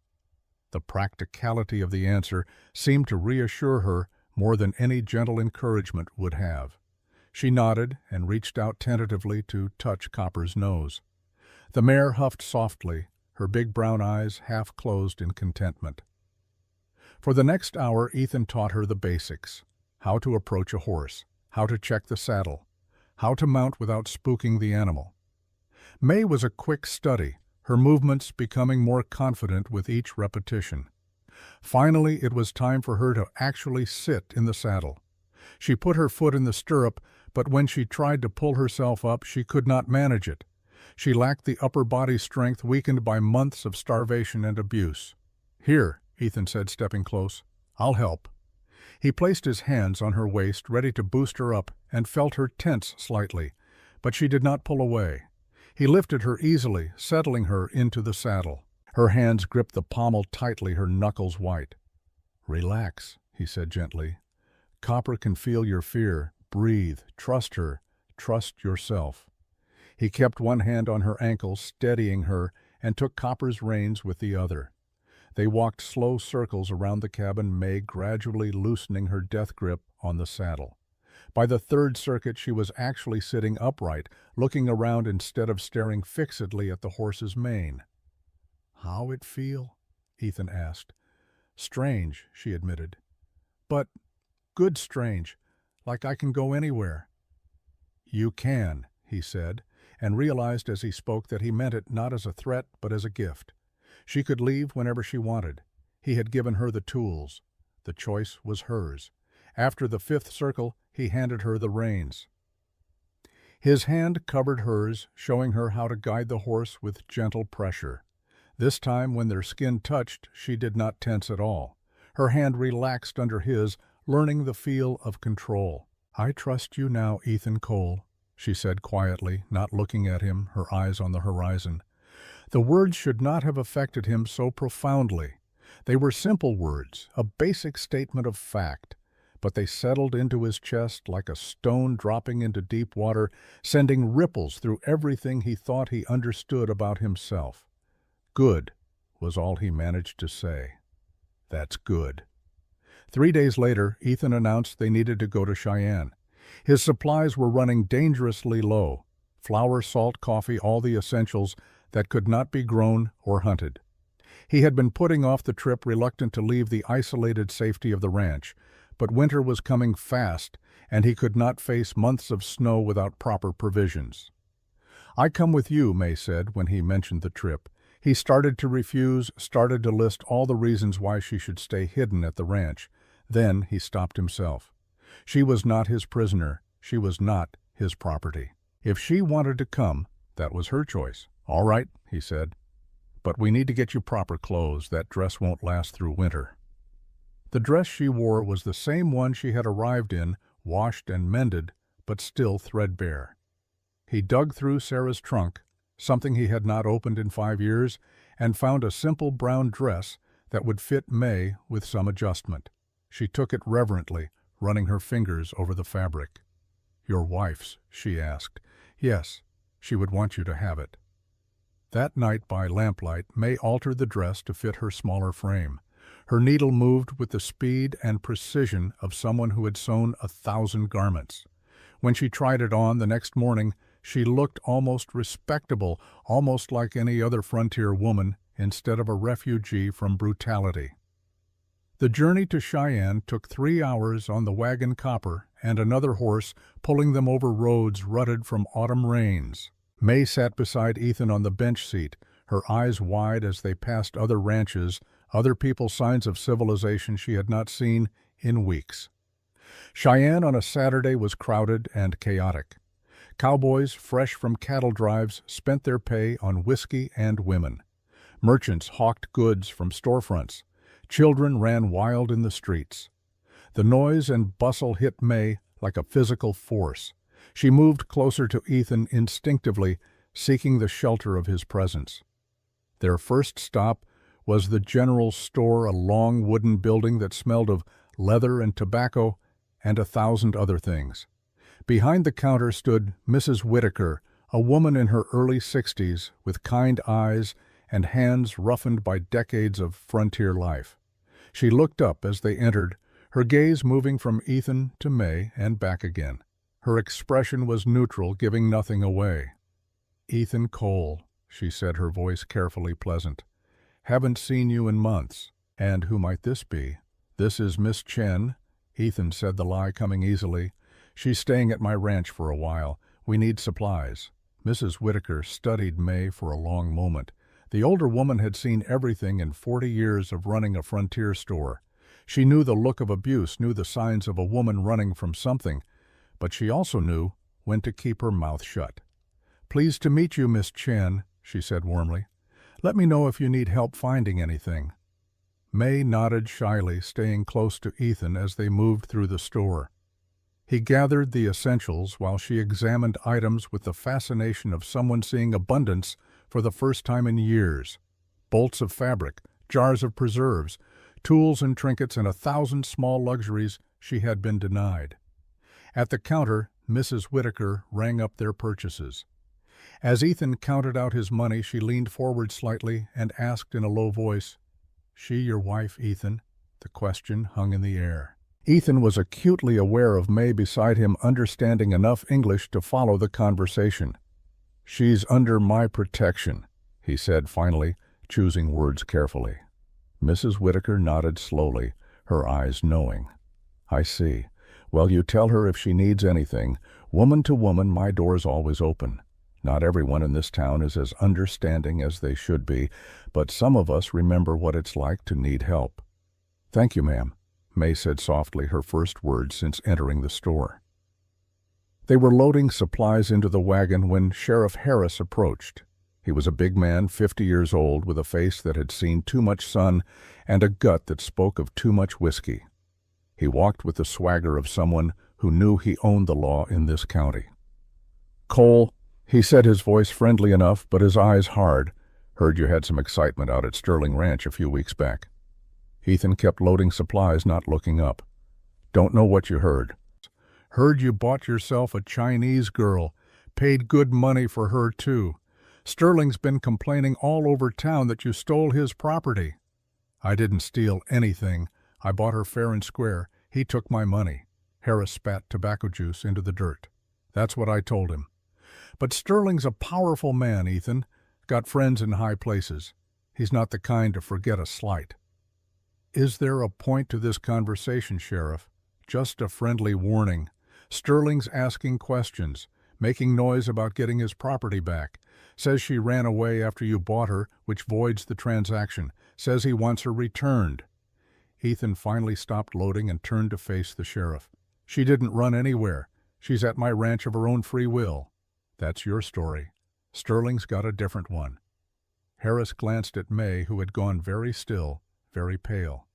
The practicality of the answer seemed to reassure her more than any gentle encouragement would have. She nodded and reached out tentatively to touch Copper's nose. The mare huffed softly, her big brown eyes half closed in contentment. For the next hour Ethan taught her the basics: how to approach a horse, how to check the saddle, how to mount without spooking the animal. May was a quick study, her movements becoming more confident with each repetition. Finally, it was time for her to actually sit in the saddle. She put her foot in the stirrup, but when she tried to pull herself up, she could not manage it. She lacked the upper body strength weakened by months of starvation and abuse. "Here," Ethan said, stepping close. "I'll help." He placed his hands on her waist, ready to boost her up, and felt her tense slightly, but she did not pull away. He lifted her easily, settling her into the saddle. Her hands gripped the pommel tightly, her knuckles white. "Relax," he said gently. "Copper can feel your fear. Breathe. Trust her. Trust yourself." He kept one hand on her ankle, steadying her, and took Copper's reins with the other. They walked slow circles around the cabin, May gradually loosening her death grip on the saddle. By the third circuit she was actually sitting upright, looking around instead of staring fixedly at the horse's mane. "How it feel?" Ethan asked. "Strange," she admitted. "But good strange, like I can go anywhere." "You can," he said, and realized as he spoke that he meant it not as a threat but as a gift. She could leave whenever she wanted. He had given her the tools. The choice was hers. After the 5th circle, he handed her the reins. His hand covered hers, showing her how to guide the horse with gentle pressure. This time, when their skin touched, she did not tense at all. Her hand relaxed under his, learning the feel of control. "I trust you now, Ethan Cole," she said quietly, not looking at him, her eyes on the horizon. The words should not have affected him so profoundly. They were simple words, a basic statement of fact, but they settled into his chest like a stone dropping into deep water, sending ripples through everything he thought he understood about himself. "Good," was all he managed to say. "That's good." 3 days later, Ethan announced they needed to go to Cheyenne. His supplies were running dangerously low: flour, salt, coffee, all the essentials that could not be grown or hunted. He had been putting off the trip, reluctant to leave the isolated safety of the ranch, but winter was coming fast, and he could not face months of snow without proper provisions. "I come with you," May said when he mentioned the trip. He started to refuse, started to list all the reasons why she should stay hidden at the ranch. Then he stopped himself. She was not his prisoner. She was not his property. If she wanted to come, that was her choice. "All right," he said. but we need to get you proper clothes. That dress won't last through winter." The dress she wore was the same one she had arrived in, washed and mended, but still threadbare. He dug through Sarah's trunk, something he had not opened in 5 years, and found a simple brown dress that would fit May with some adjustment. She took it reverently, running her fingers over the fabric. "Your wife's?" she asked. "Yes, she would want you to have it." That night by lamplight, May altered the dress to fit her smaller frame. Her needle moved with the speed and precision of someone who had sewn 1,000 garments. When she tried it on the next morning, she looked almost respectable, almost like any other frontier woman, instead of a refugee from brutality. The journey to Cheyenne took 3 hours on the wagon copper and another horse pulling them over roads rutted from autumn rains. May sat beside Ethan on the bench seat, her eyes wide as they passed other ranches, other people's signs of civilization she had not seen in weeks. Cheyenne on a Saturday was crowded and chaotic. Cowboys, fresh from cattle drives, spent their pay on whiskey and women. Merchants hawked goods from storefronts. Children ran wild in the streets. The noise and bustle hit May like a physical force. She moved closer to Ethan instinctively, seeking the shelter of his presence. Their first stop was the general store, a long wooden building that smelled of leather and tobacco and 1,000 other things. Behind the counter stood Mrs. Whitaker, a woman in her early 60s with kind eyes and hands roughened by decades of frontier life. She looked up as they entered, her gaze moving from Ethan to May and back again. Her expression was neutral, giving nothing away. "Ethan Cole," she said, her voice carefully pleasant. "Haven't seen you in months. And who might this be?" "This is Miss Chen," Ethan said, the lie coming easily. "She's staying at my ranch for a while. We need supplies." Mrs. Whitaker studied May for a long moment. The older woman had seen everything in 40 years of running a frontier store. She knew the look of abuse, knew the signs of a woman running from something, but she also knew when to keep her mouth shut. "Pleased to meet you, Miss Chen," she said warmly. "Let me know if you need help finding anything." May nodded shyly, staying close to Ethan as they moved through the store. He gathered the essentials while she examined items with the fascination of someone seeing abundance for the first time in years. Bolts of fabric, jars of preserves, tools and trinkets, and 1,000 small luxuries she had been denied. At the counter, Mrs. Whitaker rang up their purchases. As Ethan counted out his money, she leaned forward slightly and asked in a low voice, "She your wife, Ethan?" The question hung in the air. Ethan was acutely aware of May beside him, understanding enough English to follow the conversation. "She's under my protection," he said finally, choosing words carefully. Mrs. Whitaker nodded slowly, her eyes knowing. "I see. Well, you tell her if she needs anything. Woman to woman, my door's always open. Not everyone in this town is as understanding as they should be, but some of us remember what it's like to need help." "Thank you, ma'am," May said softly, her first words since entering the store. They were loading supplies into the wagon when Sheriff Harris approached. He was a big man, 50 years old, with a face that had seen too much sun and a gut that spoke of too much whiskey. He walked with the swagger of someone who knew he owned the law in this county. "Cole," he said, his voice friendly enough, but his eyes hard. "Heard you had some excitement out at Sterling Ranch a few weeks back." Ethan kept loading supplies, not looking up. "Don't know what you heard." "Heard you bought yourself a Chinese girl. Paid good money for her, too. Sterling's been complaining all over town that you stole his property." "I didn't steal anything. I bought her fair and square. He took my money." Harris spat tobacco juice into the dirt. "That's what I told him." "But Sterling's a powerful man, Ethan. Got friends in high places. He's not the kind to forget a slight." "Is there a point to this conversation, Sheriff? Just a friendly warning. Sterling's asking questions, making noise about getting his property back. Says she ran away after you bought her, which voids the transaction. Says he wants her returned." Ethan finally stopped loading and turned to face the sheriff. "She didn't run anywhere. She's at my ranch of her own free will." "That's your story. Sterling's got a different one." Harris glanced at May, who had gone very still, very pale.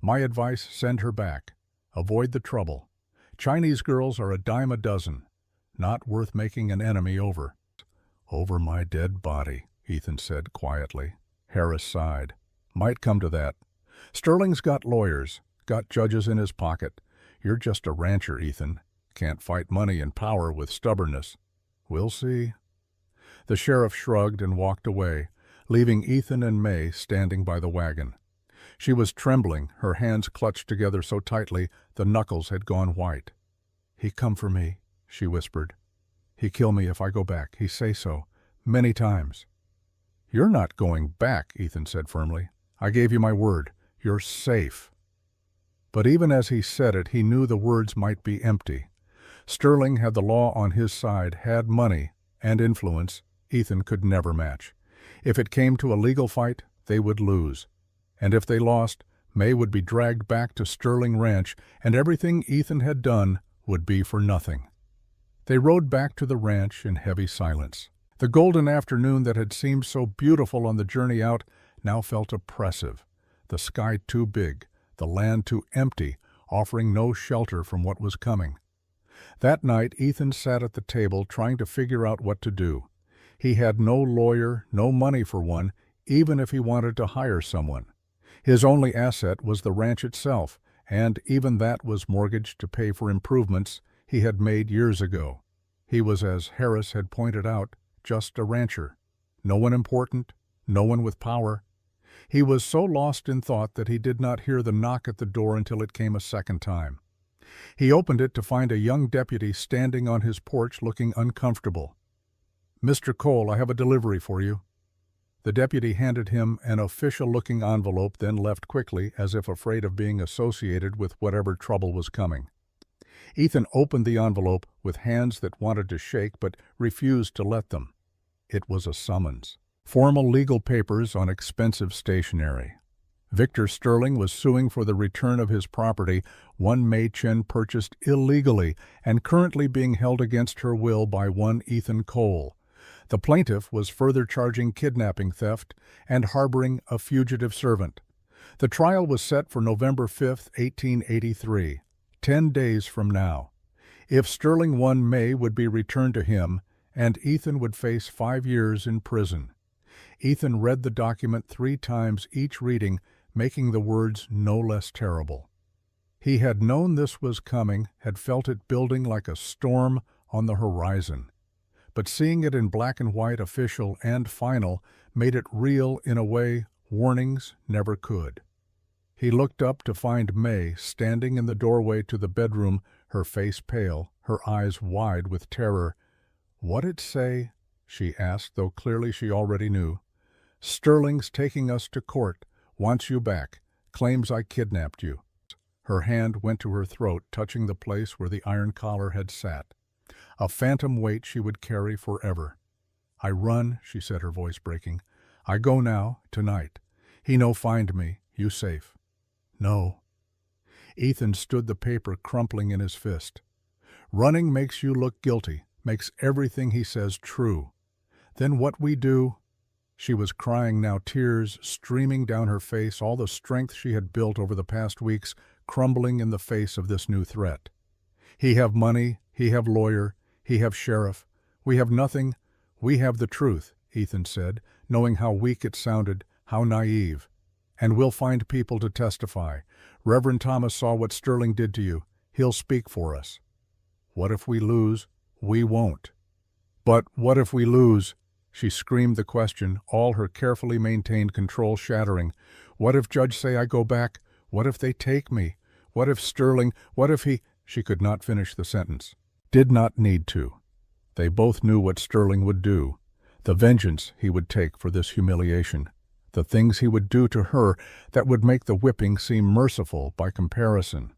"My advice, send her back. Avoid the trouble. Chinese girls are a dime a dozen. Not worth making an enemy over." "Over my dead body," Ethan said quietly. Harris sighed. "Might come to that. Sterling's got lawyers, got judges in his pocket. You're just a rancher, Ethan. Can't fight money and power with stubbornness. We'll see." The sheriff shrugged and walked away, leaving Ethan and May standing by the wagon. She was trembling, her hands clutched together so tightly the knuckles had gone white. "He come for me," she whispered. "He kill me if I go back. He say so. Many times." "You're not going back," Ethan said firmly. "I gave you my word. You're safe." But even as he said it, he knew the words might be empty. Sterling had the law on his side, had money and influence Ethan could never match. If it came to a legal fight, they would lose. And if they lost, May would be dragged back to Sterling Ranch, and everything Ethan had done would be for nothing. They rode back to the ranch in heavy silence. The golden afternoon that had seemed so beautiful on the journey out now felt oppressive. The sky too big, the land too empty, offering no shelter from what was coming. That night Ethan sat at the table trying to figure out what to do. He had no lawyer, no money for one, even if he wanted to hire someone. His only asset was the ranch itself, and even that was mortgaged to pay for improvements he had made years ago. He was, as Harris had pointed out, just a rancher. No one important, no one with power. He was so lost in thought that he did not hear the knock at the door until it came a second time. He opened it to find a young deputy standing on his porch looking uncomfortable. "Mr. Cole, I have a delivery for you." The deputy handed him an official-looking envelope, then left quickly, as if afraid of being associated with whatever trouble was coming. Ethan opened the envelope with hands that wanted to shake but refused to let them. It was a summons. Formal legal papers on expensive stationery. Victor Sterling was suing for the return of his property, one May Chen purchased illegally and currently being held against her will by one Ethan Cole. The plaintiff was further charging kidnapping, theft, and harboring a fugitive servant. The trial was set for November 5, 1883, 10 days from now. If Sterling won, May would be returned to him, and Ethan would face 5 years in prison. Ethan read the document 3 times, each reading making the words no less terrible. He had known this was coming, had felt it building like a storm on the horizon. But seeing it in black and white, official and final, made it real in a way warnings never could. He looked up to find May standing in the doorway to the bedroom, her face pale, her eyes wide with terror. "What'd it say?" she asked, though clearly she already knew. "Sterling's taking us to court, wants you back, claims I kidnapped you." Her hand went to her throat, touching the place where the iron collar had sat. A phantom weight she would carry forever. "I run," she said, her voice breaking. "I go now, tonight. He no find me, you safe." "No." Ethan stood the paper crumpling in his fist. "Running makes you look guilty, makes everything he says true. Then what we do—" She was crying now, tears streaming down her face, all the strength she had built over the past weeks crumbling in the face of this new threat. "He have money, he have lawyer, he have sheriff. We have nothing, we have the truth," Ethan said, knowing how weak it sounded, how naive. "And we'll find people to testify. Reverend Thomas saw what Sterling did to you. He'll speak for us." "What if we lose?" "We won't." "But what if we lose?" She screamed the question, all her carefully maintained control shattering. "What if Judge say I go back? What if they take me? What if Sterling, what if he—" She could not finish the sentence. Did not need to. They both knew what Sterling would do, the vengeance he would take for this humiliation, the things he would do to her that would make the whipping seem merciful by comparison.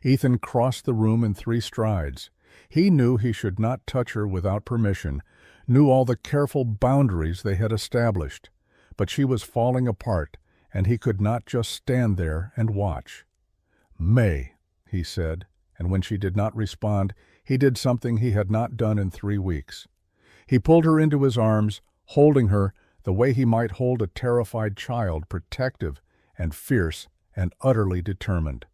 Ethan crossed the room in 3 strides. He knew he should not touch her without permission, knew all the careful boundaries they had established. But she was falling apart, and he could not just stand there and watch. "May," he said, and when she did not respond, he did something he had not done in 3 weeks. He pulled her into his arms, holding her, the way he might hold a terrified child, protective and fierce and utterly determined.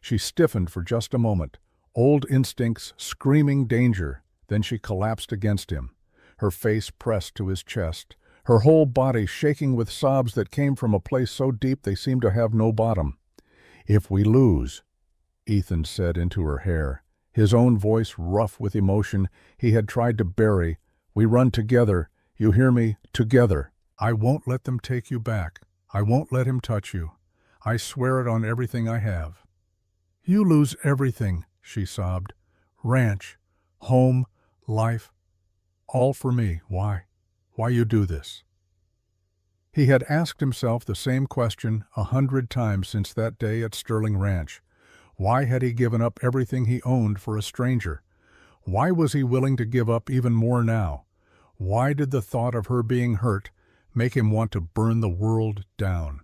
She stiffened for just a moment, old instincts screaming danger, then she collapsed against him, her face pressed to his chest, her whole body shaking with sobs that came from a place so deep they seemed to have no bottom. "If we lose," Ethan said into her hair, his own voice rough with emotion he had tried to bury, "we run together, you hear me, together. I won't let them take you back. I won't let him touch you. I swear it on everything I have." "You lose everything," she sobbed. "Ranch, home, life, all for me. Why? Why you do this?" He had asked himself the same question 100 times since that day at Sterling Ranch. Why had he given up everything he owned for a stranger? Why was he willing to give up even more now? Why did the thought of her being hurt make him want to burn the world down?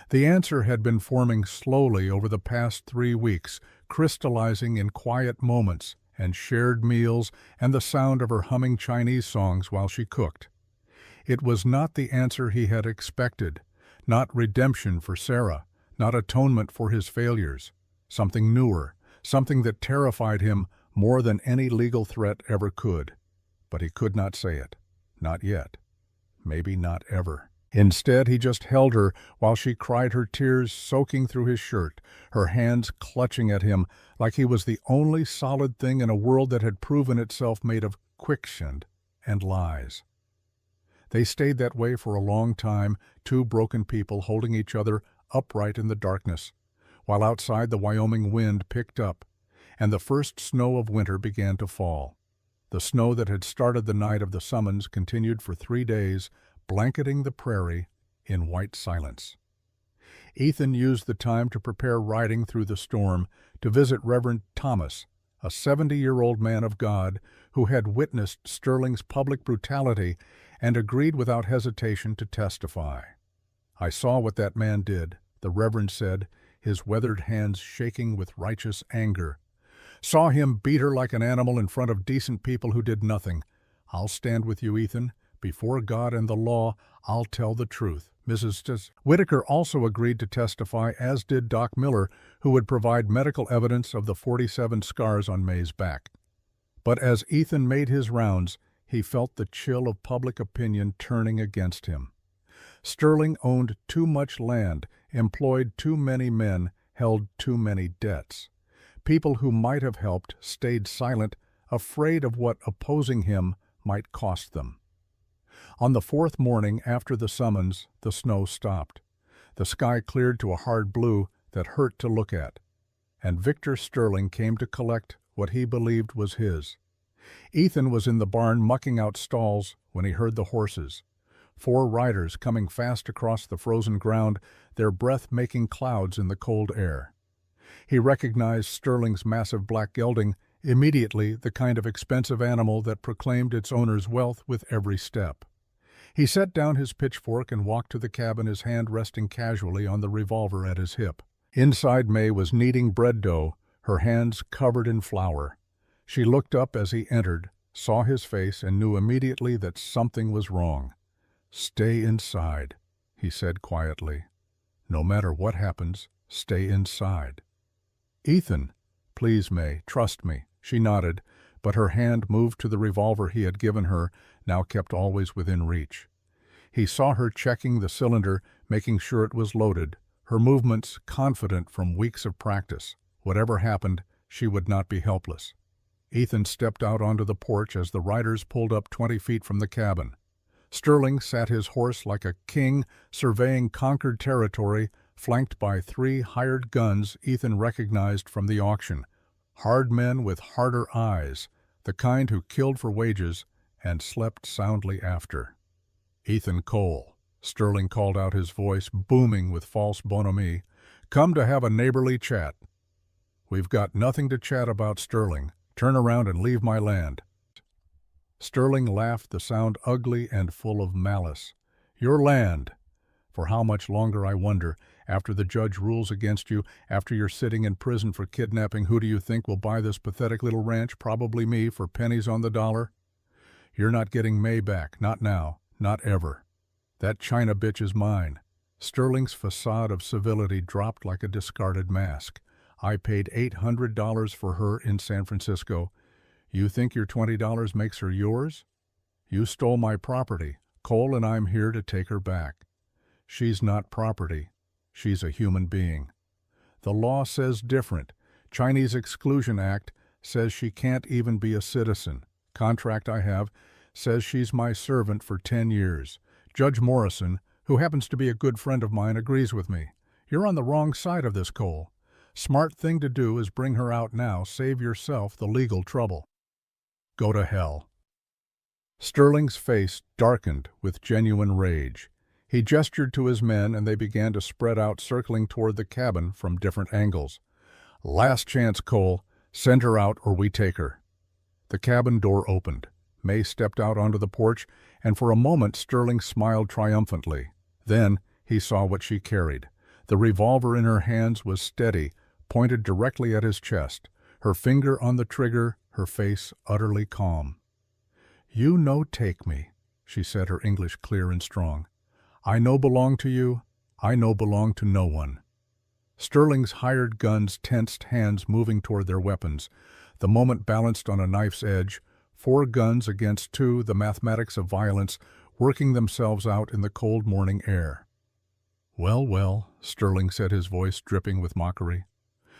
The answer had been forming slowly over the past 3 weeks, crystallizing in quiet moments and shared meals and the sound of her humming Chinese songs while she cooked. It was not the answer he had expected, not redemption for Sarah, not atonement for his failures. Something newer, something that terrified him more than any legal threat ever could. But he could not say it. Not yet. Maybe not ever. Instead, he just held her while she cried, her tears soaking through his shirt, her hands clutching at him like he was the only solid thing in a world that had proven itself made of quicksand and lies. They stayed that way for a long time, two broken people holding each other upright in the darkness, while outside the Wyoming wind picked up, and the first snow of winter began to fall. The snow that had started the night of the summons continued for 3 days, blanketing the prairie in white silence. Ethan used the time to prepare riding through the storm to visit Reverend Thomas, a 70-year-old man of God who had witnessed Sterling's public brutality and agreed without hesitation to testify. "I saw what that man did," the Reverend said, his weathered hands shaking with righteous anger. "Saw him beat her like an animal in front of decent people who did nothing. I'll stand with you, Ethan. Before God and the law, I'll tell the truth." Mrs. Whitaker also agreed to testify, as did Doc Miller, who would provide medical evidence of the 47 scars on May's back. But as Ethan made his rounds, he felt the chill of public opinion turning against him. Sterling owned too much land, employed too many men, held too many debts. People who might have helped stayed silent, afraid of what opposing him might cost them. On the 4th morning after the summons, the snow stopped. The sky cleared to a hard blue that hurt to look at, and Victor Sterling came to collect what he believed was his. Ethan was in the barn mucking out stalls when he heard the horses. 4 riders coming fast across the frozen ground, their breath making clouds in the cold air. He recognized Sterling's massive black gelding, immediately the kind of expensive animal that proclaimed its owner's wealth with every step. He set down his pitchfork and walked to the cabin, his hand resting casually on the revolver at his hip. Inside, May was kneading bread dough, her hands covered in flour. She looked up as he entered, saw his face, and knew immediately that something was wrong. "Stay inside," he said quietly. "No matter what happens, stay inside." "Ethan." "Please, May, trust me." She nodded, but her hand moved to the revolver he had given her, now kept always within reach. He saw her checking the cylinder, making sure it was loaded, her movements confident from weeks of practice. Whatever happened, she would not be helpless. Ethan stepped out onto the porch as the riders pulled up 20 feet from the cabin. Sterling sat his horse like a king, surveying conquered territory, flanked by 3 hired guns Ethan recognized from the auction. Hard men with harder eyes, the kind who killed for wages and slept soundly after. "Ethan Cole," Sterling called out, his voice booming with false bonhomie. "Come to have a neighborly chat." "We've got nothing to chat about, Sterling. Turn around and leave my land." Sterling laughed, the sound ugly and full of malice. "Your land? For how much longer, I wonder? After the judge rules against you, after you're sitting in prison for kidnapping, who do you think will buy this pathetic little ranch? Probably me, for pennies on the dollar. You're not getting May back, not now, Not ever. That China bitch is mine." Sterling's facade of civility dropped like a discarded mask. "I paid $800 for her in San Francisco. You think your $20 makes her yours? You stole my property, Cole, and I'm here to take her back. She's not property. She's a human being. The law says different. Chinese Exclusion Act says she can't even be a citizen. Contract I have says she's my servant for 10 years. Judge Morrison, who happens to be a good friend of mine, agrees with me. You're on the wrong side of this, Cole. Smart thing to do is bring her out now. Save yourself the legal trouble." "Go to hell." Sterling's face darkened with genuine rage. He gestured to his men, and they began to spread out, circling toward the cabin from different angles. "Last chance, Cole. Send her out or we take her." The cabin door opened. May stepped out onto the porch, and for a moment Sterling smiled triumphantly. Then he saw what she carried. The revolver in her hands was steady, pointed directly at his chest, her finger on the trigger, her face utterly calm. "You no take me," she said, her English clear and strong. "I no belong to you. I no belong to no one." Sterling's hired guns tensed, hands moving toward their weapons. The moment balanced on a knife's edge, 4 guns against 2, the mathematics of violence working themselves out in the cold morning air. "Well, well," Sterling said, his voice dripping with mockery.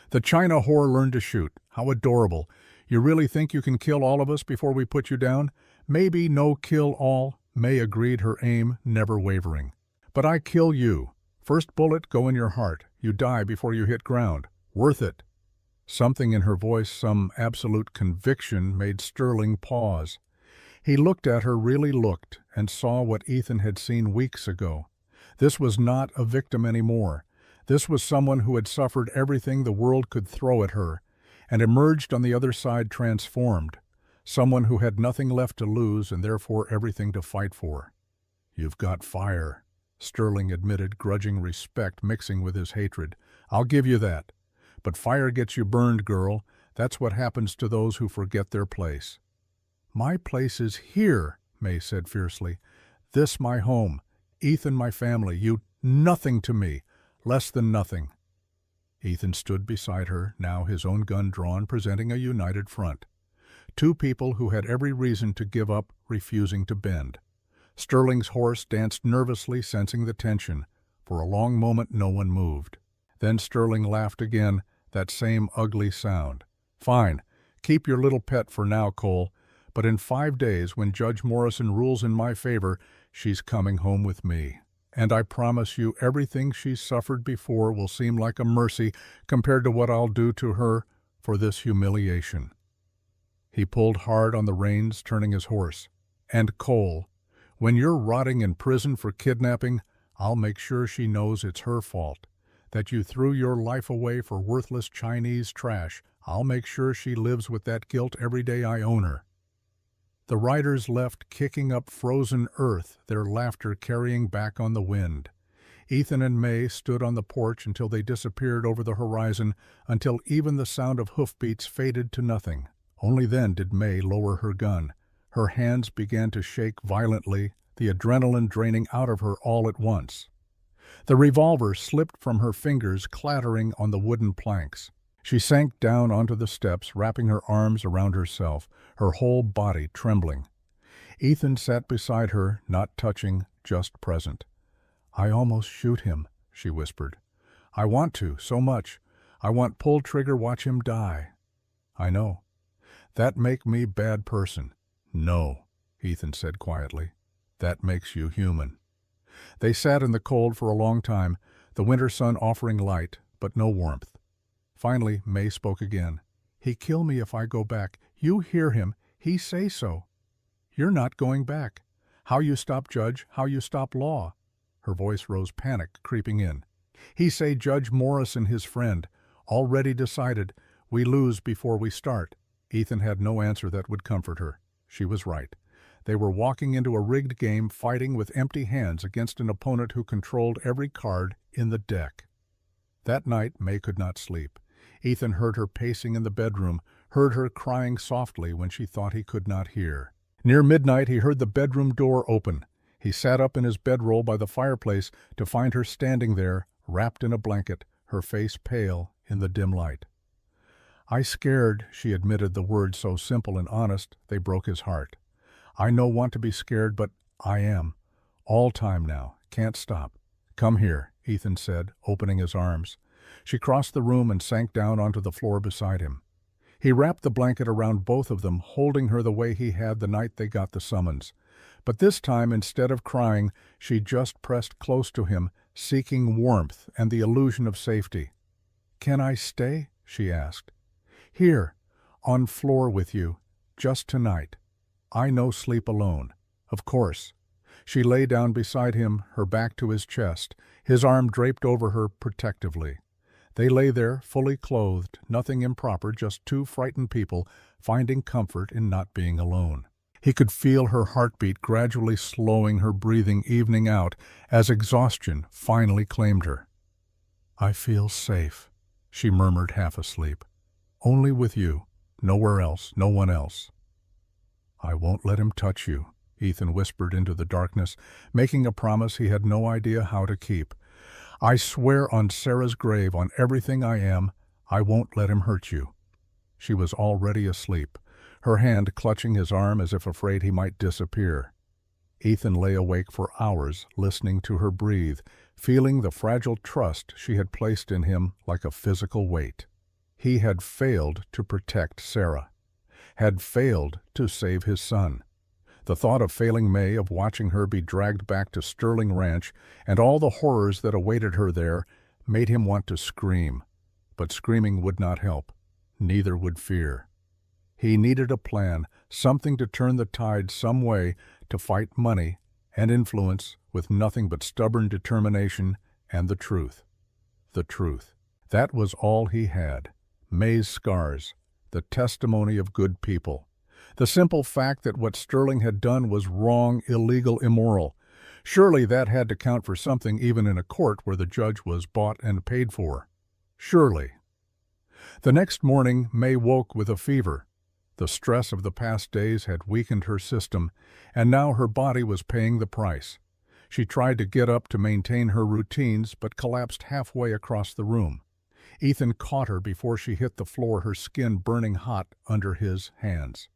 "The China whore learned to shoot. How adorable. You really think you can kill all of us before we put you down?" "Maybe no kill all," May agreed, her aim never wavering. "But I kill you. First bullet go in your heart. You die before you hit ground. Worth it." Something in her voice, some absolute conviction, made Sterling pause. He looked at her, really looked, and saw what Ethan had seen weeks ago. This was not a victim anymore. This was someone who had suffered everything the world could throw at her, and emerged on the other side transformed. Someone who had nothing left to lose and therefore everything to fight for. "You've got fire," Sterling admitted, grudging respect mixing with his hatred. "I'll give you that. But fire gets you burned, girl. That's what happens to those who forget their place." "My place is here," May said fiercely. "This my home. Ethan my family. You nothing to me. Less than nothing." Ethan stood beside her, now his own gun drawn, presenting a united front. 2 people who had every reason to give up, refusing to bend. Sterling's horse danced nervously, sensing the tension. For a long moment no one moved. Then Sterling laughed again, that same ugly sound. "Fine. Keep your little pet for now, Cole. But in 5 days, when Judge Morrison rules in my favor, she's coming home with me. And I promise you everything she's suffered before will seem like a mercy compared to what I'll do to her for this humiliation." He pulled hard on the reins, turning his horse. "And Cole, when you're rotting in prison for kidnapping, I'll make sure she knows it's her fault. That you threw your life away for worthless Chinese trash. I'll make sure she lives with that guilt every day I own her." The riders left, kicking up frozen earth, their laughter carrying back on the wind. Ethan and May stood on the porch until they disappeared over the horizon, until even the sound of hoofbeats faded to nothing. Only then did May lower her gun. Her hands began to shake violently, the adrenaline draining out of her all at once. The revolver slipped from her fingers, clattering on the wooden planks. She sank down onto the steps, wrapping her arms around herself, her whole body trembling. Ethan sat beside her, not touching, just present. "I almost shoot him," she whispered. "I want to, so much. I want pull trigger, watch him die." "I know. That make me bad person." "No," Ethan said quietly. "That makes you human." They sat in the cold for a long time, the winter sun offering light, but no warmth. Finally, May spoke again. "He kill me if I go back. You hear him. He say so." "You're not going back. How you stop judge, how you stop law?" Her voice rose, panic creeping in. "He say Judge Morrison his friend. Already decided. We lose before we start." Ethan had no answer that would comfort her. She was right. They were walking into a rigged game, fighting with empty hands against an opponent who controlled every card in the deck. That night, May could not sleep. Ethan heard her pacing in the bedroom, heard her crying softly when she thought he could not hear. Near midnight, he heard the bedroom door open. He sat up in his bedroll by the fireplace to find her standing there, wrapped in a blanket, her face pale in the dim light. "I scared," she admitted, the words so simple and honest they broke his heart. "I no want to be scared, but I am. All time now. Can't stop." "Come here," Ethan said, opening his arms. She crossed the room and sank down onto the floor beside him. He wrapped the blanket around both of them, holding her the way he had the night they got the summons. But this time, instead of crying, she just pressed close to him, seeking warmth and the illusion of safety. "Can I stay?" she asked. "Here, on floor with you, just tonight. I no sleep alone. Of course." She lay down beside him, her back to his chest, his arm draped over her protectively. They lay there, fully clothed, nothing improper, just two frightened people finding comfort in not being alone. He could feel her heartbeat gradually slowing, her breathing evening out as exhaustion finally claimed her. "I feel safe," she murmured, half asleep. "Only with you, nowhere else, no one else." "I won't let him touch you," Ethan whispered into the darkness, making a promise he had no idea how to keep. "I swear on Sarah's grave, on everything I am, I won't let him hurt you." She was already asleep, her hand clutching his arm as if afraid he might disappear. Ethan lay awake for hours, listening to her breathe, feeling the fragile trust she had placed in him like a physical weight. He had failed to protect Sarah, had failed to save his son. The thought of failing May, of watching her be dragged back to Sterling Ranch, and all the horrors that awaited her there, made him want to scream. But screaming would not help. Neither would fear. He needed a plan, something to turn the tide some way, to fight money and influence with nothing but stubborn determination and the truth. The truth. That was all he had. May's scars, the testimony of good people. The simple fact that what Sterling had done was wrong, illegal, immoral. Surely that had to count for something even in a court where the judge was bought and paid for. Surely. The next morning, May woke with a fever. The stress of the past days had weakened her system, and now her body was paying the price. She tried to get up to maintain her routines, but collapsed halfway across the room. Ethan caught her before she hit the floor, her skin burning hot under his hands.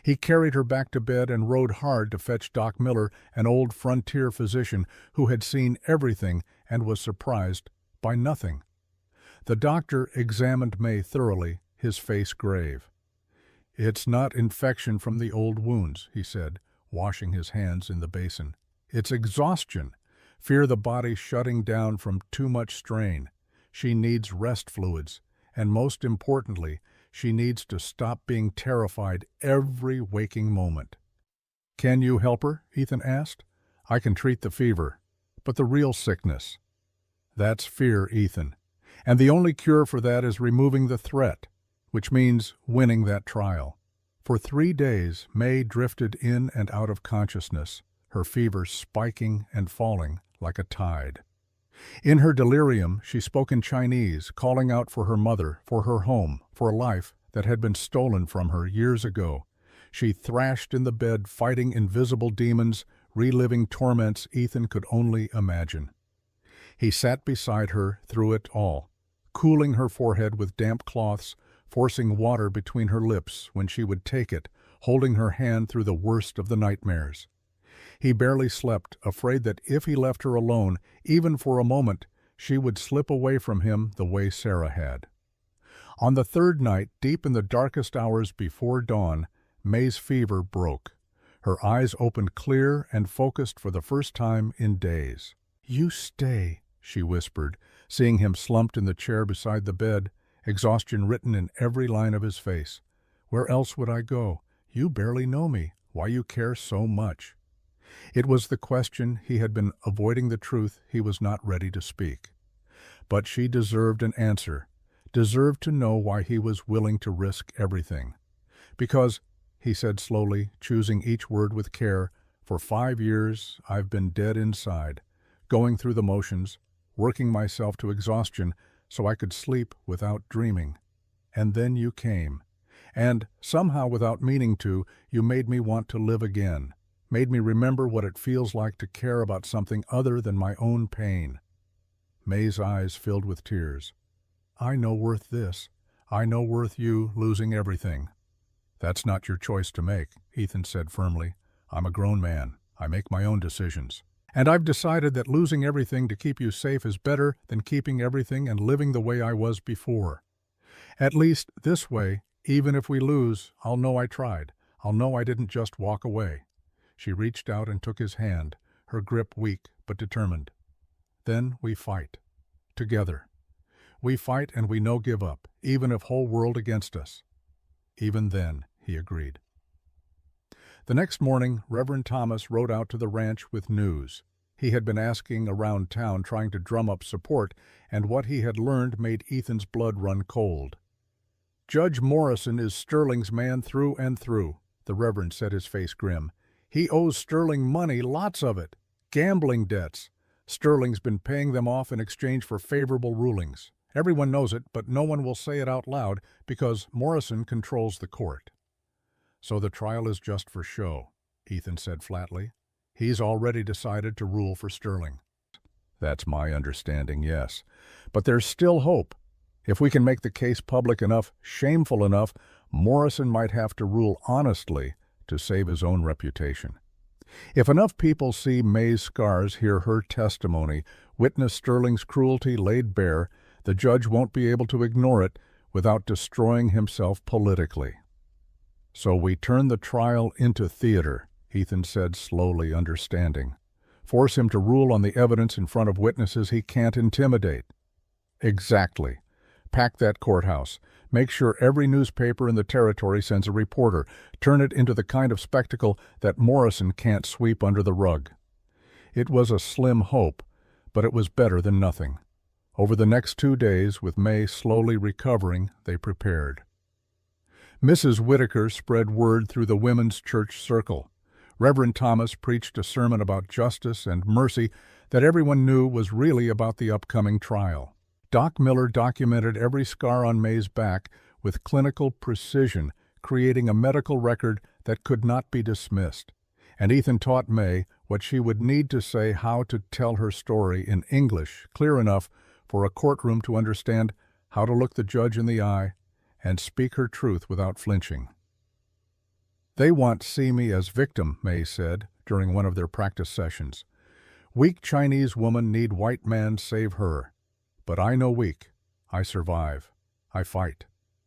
He carried her back to bed and rode hard to fetch Doc Miller, an old frontier physician who had seen everything and was surprised by nothing. The doctor examined May thoroughly, his face grave. "It's not infection from the old wounds," he said, washing his hands in the basin. "It's exhaustion. Fear the body shutting down from too much strain. She needs rest fluids, and most importantly, she needs to stop being terrified every waking moment." "Can you help her?" Ethan asked. "I can treat the fever, but the real sickness." "That's fear, Ethan. And the only cure for that is removing the threat, which means winning that trial." For 3 days, May drifted in and out of consciousness, her fever spiking and falling like a tide. In her delirium, she spoke in Chinese, calling out for her mother, for her home, for a life that had been stolen from her years ago. She thrashed in the bed, fighting invisible demons, reliving torments Ethan could only imagine. He sat beside her through it all, cooling her forehead with damp cloths, forcing water between her lips when she would take it, holding her hand through the worst of the nightmares. He barely slept, afraid that if he left her alone, even for a moment, she would slip away from him the way Sarah had. On the 3rd night, deep in the darkest hours before dawn, May's fever broke. Her eyes opened clear and focused for the first time in days. "You stay," she whispered, seeing him slumped in the chair beside the bed, exhaustion written in every line of his face. "Where else would I go? You barely know me. Why you care so much?" It was the question he had been avoiding, the truth he was not ready to speak. But she deserved an answer, deserved to know why he was willing to risk everything. "Because," he said slowly, choosing each word with care, "for 5 years I've been dead inside, going through the motions, working myself to exhaustion so I could sleep without dreaming. And then you came. And, somehow without meaning to, you made me want to live again. made me remember what it feels like to care about something other than my own pain. May's eyes filled with tears. I know worth this. I know worth you losing everything. That's not your choice to make, Ethan said firmly. I'm a grown man. I make my own decisions. And I've decided that losing everything to keep you safe is better than keeping everything and living the way I was before. At least this way, even if we lose, I'll know I tried. I'll know I didn't just walk away. She reached out and took his hand, her grip weak but determined. Then we fight. Together. We fight and we no give up, even if whole world against us. Even then, he agreed. The next morning, Reverend Thomas rode out to the ranch with news. He had been asking around town trying to drum up support, and what he had learned made Ethan's blood run cold. Judge Morrison is Sterling's man through and through, the Reverend said, his face grim. He owes Sterling money, lots of it. Gambling debts. Sterling's been paying them off in exchange for favorable rulings. Everyone knows it, but no one will say it out loud because Morrison controls the court. So the trial is just for show, Ethan said flatly. He's already decided to rule for Sterling. That's my understanding, yes. But there's still hope. If we can make the case public enough, shameful enough, Morrison might have to rule honestly to save his own reputation. If enough people see May's scars, hear her testimony, witness Sterling's cruelty laid bare, the judge won't be able to ignore it without destroying himself politically. So we turn the trial into theater, Ethan said, slowly understanding. Force him to rule on the evidence in front of witnesses he can't intimidate. Exactly. Pack that courthouse. Make sure every newspaper in the territory sends a reporter. Turn it into the kind of spectacle that Morrison can't sweep under the rug. It was a slim hope, but it was better than nothing. Over the next 2 days, with May slowly recovering, they prepared. Mrs. Whitaker spread word through the women's church circle. Reverend Thomas preached a sermon about justice and mercy that everyone knew was really about the upcoming trial. Doc Miller documented every scar on May's back with clinical precision, creating a medical record that could not be dismissed. And Ethan taught May what she would need to say, how to tell her story in English, clear enough for a courtroom to understand, how to look the judge in the eye and speak her truth without flinching. They want see me as victim, May said during one of their practice sessions. Weak Chinese woman need white man save her. But I no weak. I survive. I fight.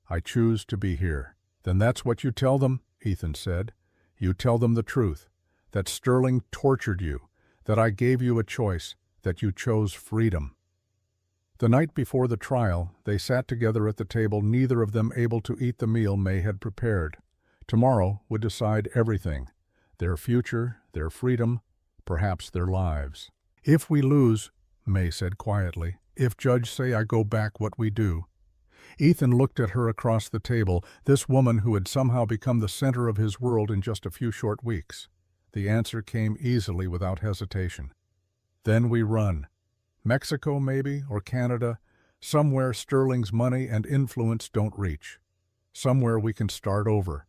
I choose to be here. Then that's what you tell them, Ethan said. You tell them the truth, that Sterling tortured you, that I gave you a choice, that you chose freedom. The night before the trial, they sat together at the table, neither of them able to eat the meal May had prepared. Tomorrow would decide everything, their future, their freedom, perhaps their lives. If we lose, May said quietly, if judge say I go back, what we do? Ethan looked at her across the table, this woman who had somehow become the center of his world in just a few short weeks. The answer came easily without hesitation. Then we run. Mexico maybe, or Canada, somewhere Sterling's money and influence don't reach. Somewhere we can start over.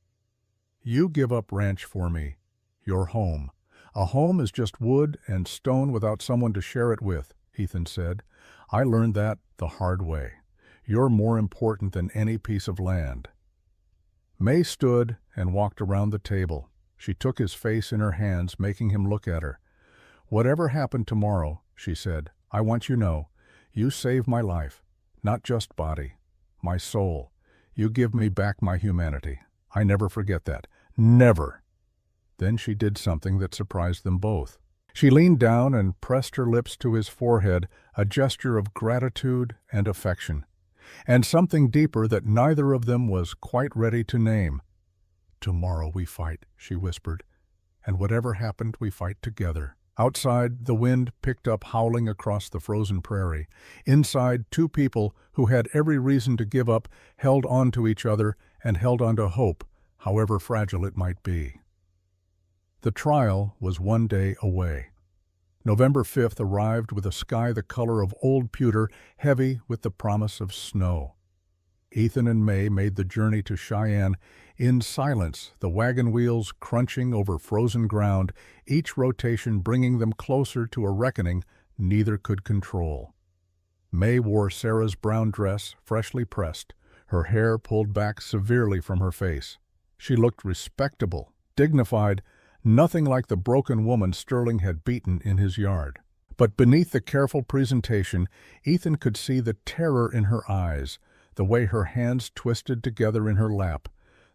You give up ranch for me, your home. A home is just wood and stone without someone to share it with, Ethan said. I learned that the hard way. You're more important than any piece of land. May stood and walked around the table. She took his face in her hands, making him look at her. Whatever happened tomorrow, she said, I want you to know, you saved my life, not just body, my soul. You give me back my humanity. I never forget that. Never. Then she did something that surprised them both. She leaned down and pressed her lips to his forehead, a gesture of gratitude and affection, and something deeper that neither of them was quite ready to name. Tomorrow we fight, she whispered, and whatever happened, we fight together. Outside, the wind picked up howling across the frozen prairie. Inside, two people who had every reason to give up held on to each other and held on to hope, however fragile it might be. The trial was 1 day away. November 5th arrived with a sky the color of old pewter, heavy with the promise of snow. Ethan and May made the journey to Cheyenne in silence, the wagon wheels crunching over frozen ground, each rotation bringing them closer to a reckoning neither could control. May wore Sarah's brown dress, freshly pressed, her hair pulled back severely from her face. She looked respectable, dignified, nothing like the broken woman Sterling had beaten in his yard. But beneath the careful presentation, Ethan could see the terror in her eyes, the way her hands twisted together in her lap,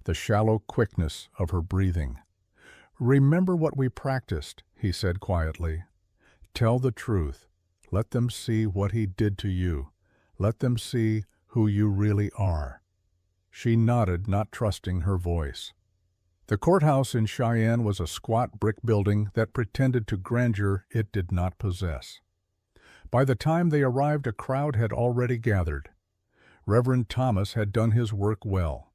the shallow quickness of her breathing. "Remember what we practiced," he said quietly. "Tell the truth. Let them see what he did to you. Let them see who you really are." She nodded, not trusting her voice. The courthouse in Cheyenne was a squat brick building that pretended to grandeur it did not possess. By the time they arrived, a crowd had already gathered. Reverend Thomas had done his work well.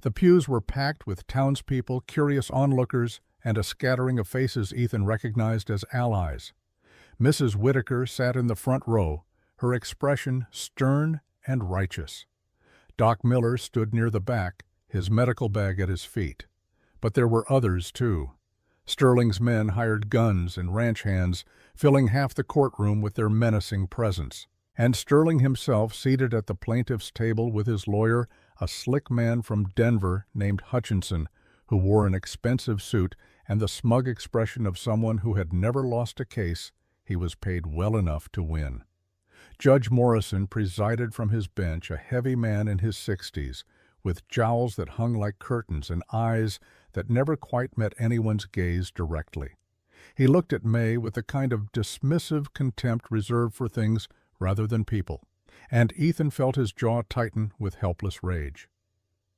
The pews were packed with townspeople, curious onlookers, and a scattering of faces Ethan recognized as allies. Mrs. Whitaker sat in the front row, her expression stern and righteous. Doc Miller stood near the back, his medical bag at his feet. But there were others, too. Sterling's men hired guns and ranch hands, filling half the courtroom with their menacing presence. And Sterling himself, seated at the plaintiff's table with his lawyer, a slick man from Denver named Hutchinson, who wore an expensive suit and the smug expression of someone who had never lost a case he was paid well enough to win. Judge Morrison presided from his bench, a heavy man in his 60s, with jowls that hung like curtains and eyes that never quite met anyone's gaze directly. He looked at May with the kind of dismissive contempt reserved for things rather than people, and Ethan felt his jaw tighten with helpless rage.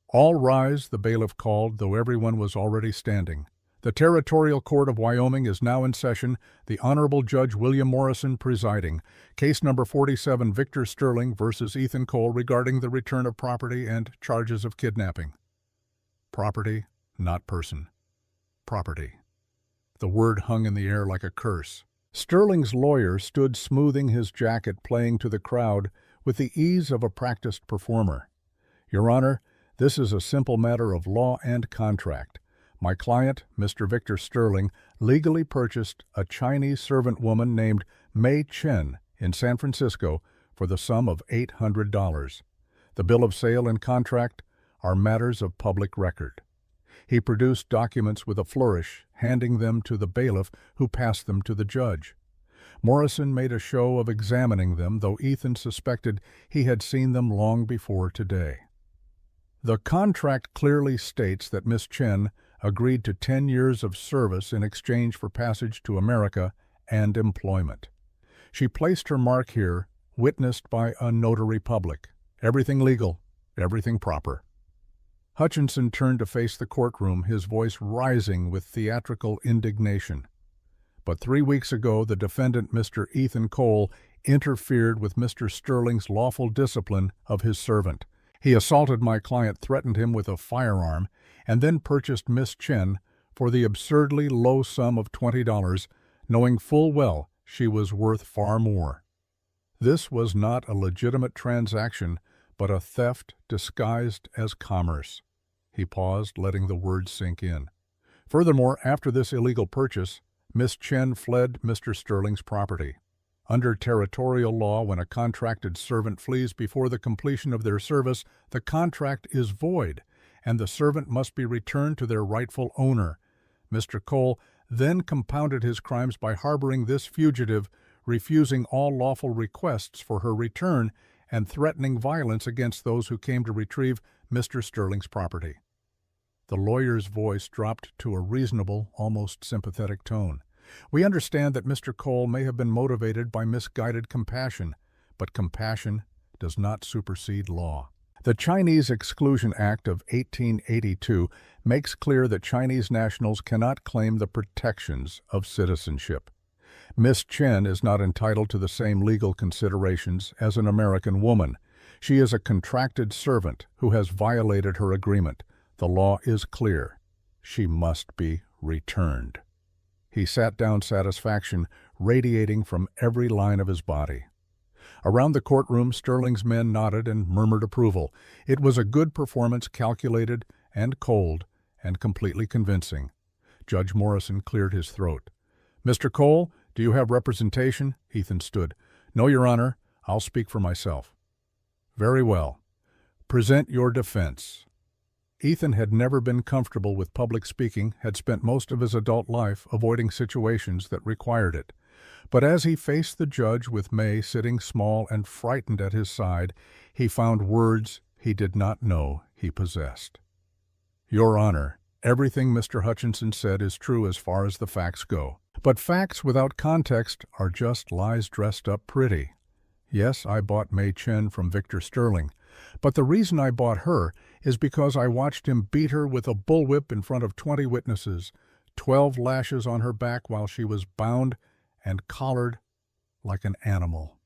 "All rise," the bailiff called, though everyone was already standing. "The Territorial Court of Wyoming is now in session, the Honorable Judge William Morrison presiding. Case number 47, Victor Sterling versus Ethan Cole regarding the return of property and charges of kidnapping." Property, not person. Property. The word hung in the air like a curse. Sterling's lawyer stood smoothing his jacket, playing to the crowd with the ease of a practiced performer. "Your Honor, this is a simple matter of law and contract. My client, Mr. Victor Sterling, legally purchased a Chinese servant woman named May Chen in San Francisco for the sum of $800. The bill of sale and contract are matters of public record." He produced documents with a flourish, handing them to the bailiff, who passed them to the judge. Morrison made a show of examining them, though Ethan suspected he had seen them long before today. "The contract clearly states that Miss Chen agreed to 10 years of service in exchange for passage to America and employment. She placed her mark here, witnessed by a notary public. Everything legal, everything proper." Hutchinson turned to face the courtroom, his voice rising with theatrical indignation. "But 3 weeks ago, the defendant, Mr. Ethan Cole, interfered with Mr. Sterling's lawful discipline of his servant. He assaulted my client, threatened him with a firearm, and then purchased Miss Chen for the absurdly low sum of $20, knowing full well she was worth far more. This was not a legitimate transaction, but a theft disguised as commerce." He paused, letting the words sink in. "Furthermore, after this illegal purchase, Miss Chen fled Mr. Sterling's property. Under territorial law, when a contracted servant flees before the completion of their service, the contract is void, and the servant must be returned to their rightful owner. Mr. Cole then compounded his crimes by harboring this fugitive, refusing all lawful requests for her return, and threatening violence against those who came to retrieve Mr. Sterling's property." The lawyer's voice dropped to a reasonable, almost sympathetic tone. "We understand that Mr. Cole may have been motivated by misguided compassion, but compassion does not supersede law. The Chinese Exclusion Act of 1882 makes clear that Chinese nationals cannot claim the protections of citizenship. Miss Chen is not entitled to the same legal considerations as an American woman. She is a contracted servant who has violated her agreement. The law is clear. She must be returned." He sat down, satisfaction radiating from every line of his body. Around the courtroom, Sterling's men nodded and murmured approval. It was a good performance, calculated and cold and completely convincing. Judge Morrison cleared his throat. "Mr. Cole, do you have representation?" Ethan stood. "No, Your Honor. I'll speak for myself." "Very well. Present your defense." Ethan had never been comfortable with public speaking, had spent most of his adult life avoiding situations that required it. But as he faced the judge with May sitting small and frightened at his side, he found words he did not know he possessed. "Your Honor, everything Mr. Hutchinson said is true as far as the facts go. But facts without context are just lies dressed up pretty. Yes, I bought May Chen from Victor Sterling, but the reason I bought her is because I watched him beat her with a bullwhip in front of 20 witnesses, 12 lashes on her back while she was bound and collared like an animal."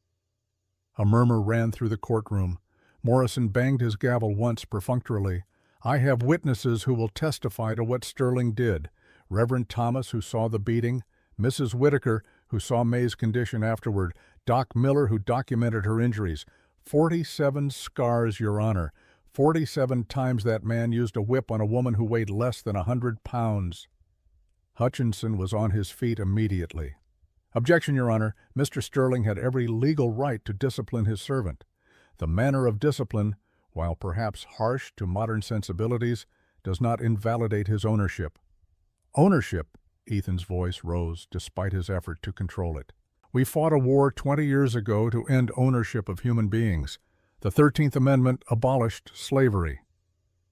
A murmur ran through the courtroom. Morrison banged his gavel once perfunctorily. "I have witnesses who will testify to what Sterling did. Reverend Thomas, who saw the beating, Mrs. Whitaker, who saw May's condition afterward, Doc Miller, who documented her injuries. 47 scars, Your Honor. 47 times that man used a whip on a woman who weighed less than 100 pounds. Hutchinson was on his feet immediately. "Objection, Your Honor. Mr. Sterling had every legal right to discipline his servant. The manner of discipline, while perhaps harsh to modern sensibilities, does not invalidate his ownership." "Ownership?" Ethan's voice rose despite his effort to control it. "We fought a war 20 years ago to end ownership of human beings. The 13th Amendment abolished slavery."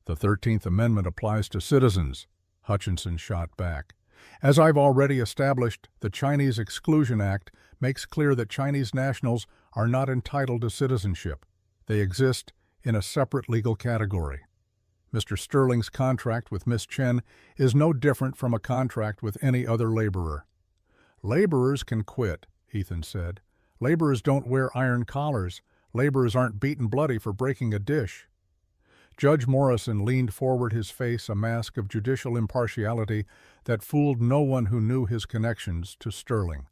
"The 13th Amendment applies to citizens," Hutchinson shot back. "As I've already established, the Chinese Exclusion Act makes clear that Chinese nationals are not entitled to citizenship. They exist in a separate legal category. Mr. Sterling's contract with Miss Chen is no different from a contract with any other laborer." "Laborers can quit," Ethan said. "Laborers don't wear iron collars. Laborers aren't beaten bloody for breaking a dish." Judge Morrison leaned forward, his face a mask of judicial impartiality that fooled no one who knew his connections to Sterling.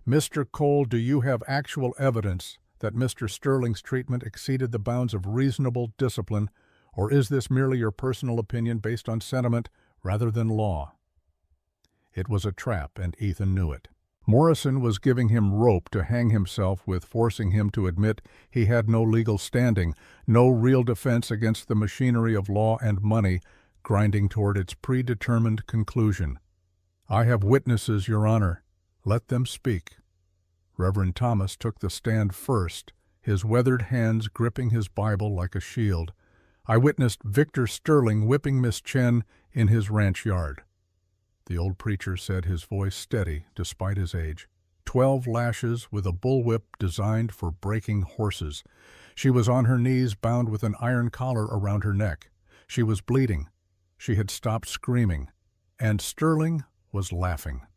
"Mr. Cole, do you have actual evidence that Mr. Sterling's treatment exceeded the bounds of reasonable discipline, or is this merely your personal opinion based on sentiment rather than law?" It was a trap, and Ethan knew it. Morrison was giving him rope to hang himself with, forcing him to admit he had no legal standing, no real defense against the machinery of law and money grinding toward its predetermined conclusion. "I have witnesses, Your Honor. Let them speak." Reverend Thomas took the stand first, his weathered hands gripping his Bible like a shield. "I witnessed Victor Sterling whipping Miss Chen in his ranch yard." The old preacher said, his voice steady despite his age. 12 lashes with a bullwhip designed for breaking horses. She was on her knees, bound with an iron collar around her neck. She was bleeding. She had stopped screaming. And Sterling was laughing.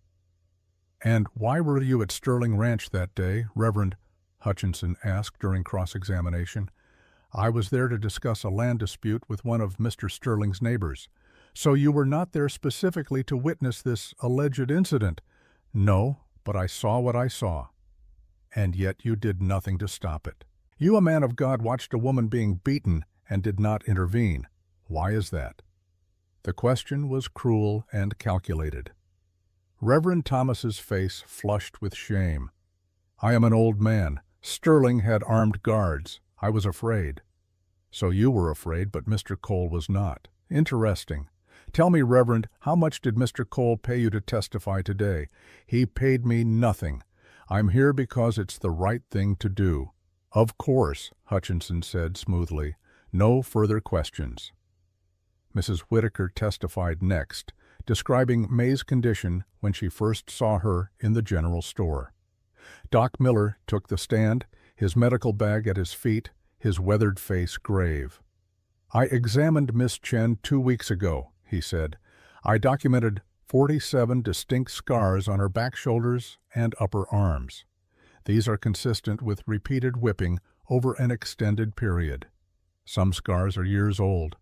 "And why were you at Sterling Ranch that day, Reverend?" Hutchinson asked during cross-examination. "I was there to discuss a land dispute with one of Mr. Sterling's neighbors." "So you were not there specifically to witness this alleged incident?" "No, but I saw what I saw." "And yet you did nothing to stop it. You, a man of God, watched a woman being beaten and did not intervene. Why is that?" The question was cruel and calculated. Reverend Thomas's face flushed with shame. "I am an old man. Sterling had armed guards. I was afraid." "So you were afraid, but Mr. Cole was not. Interesting. Tell me, Reverend, how much did Mr. Cole pay you to testify today?" "He paid me nothing. I'm here because it's the right thing to do." "Of course," Hutchinson said smoothly. "No further questions." Mrs. Whitaker testified next, describing May's condition when she first saw her in the general store. Doc Miller took the stand, his medical bag at his feet, his weathered face grave. "I examined Miss Chen 2 weeks ago," he said. "I documented 47 distinct scars on her back shoulders and upper arms. These are consistent with repeated whipping over an extended period. Some scars are years old.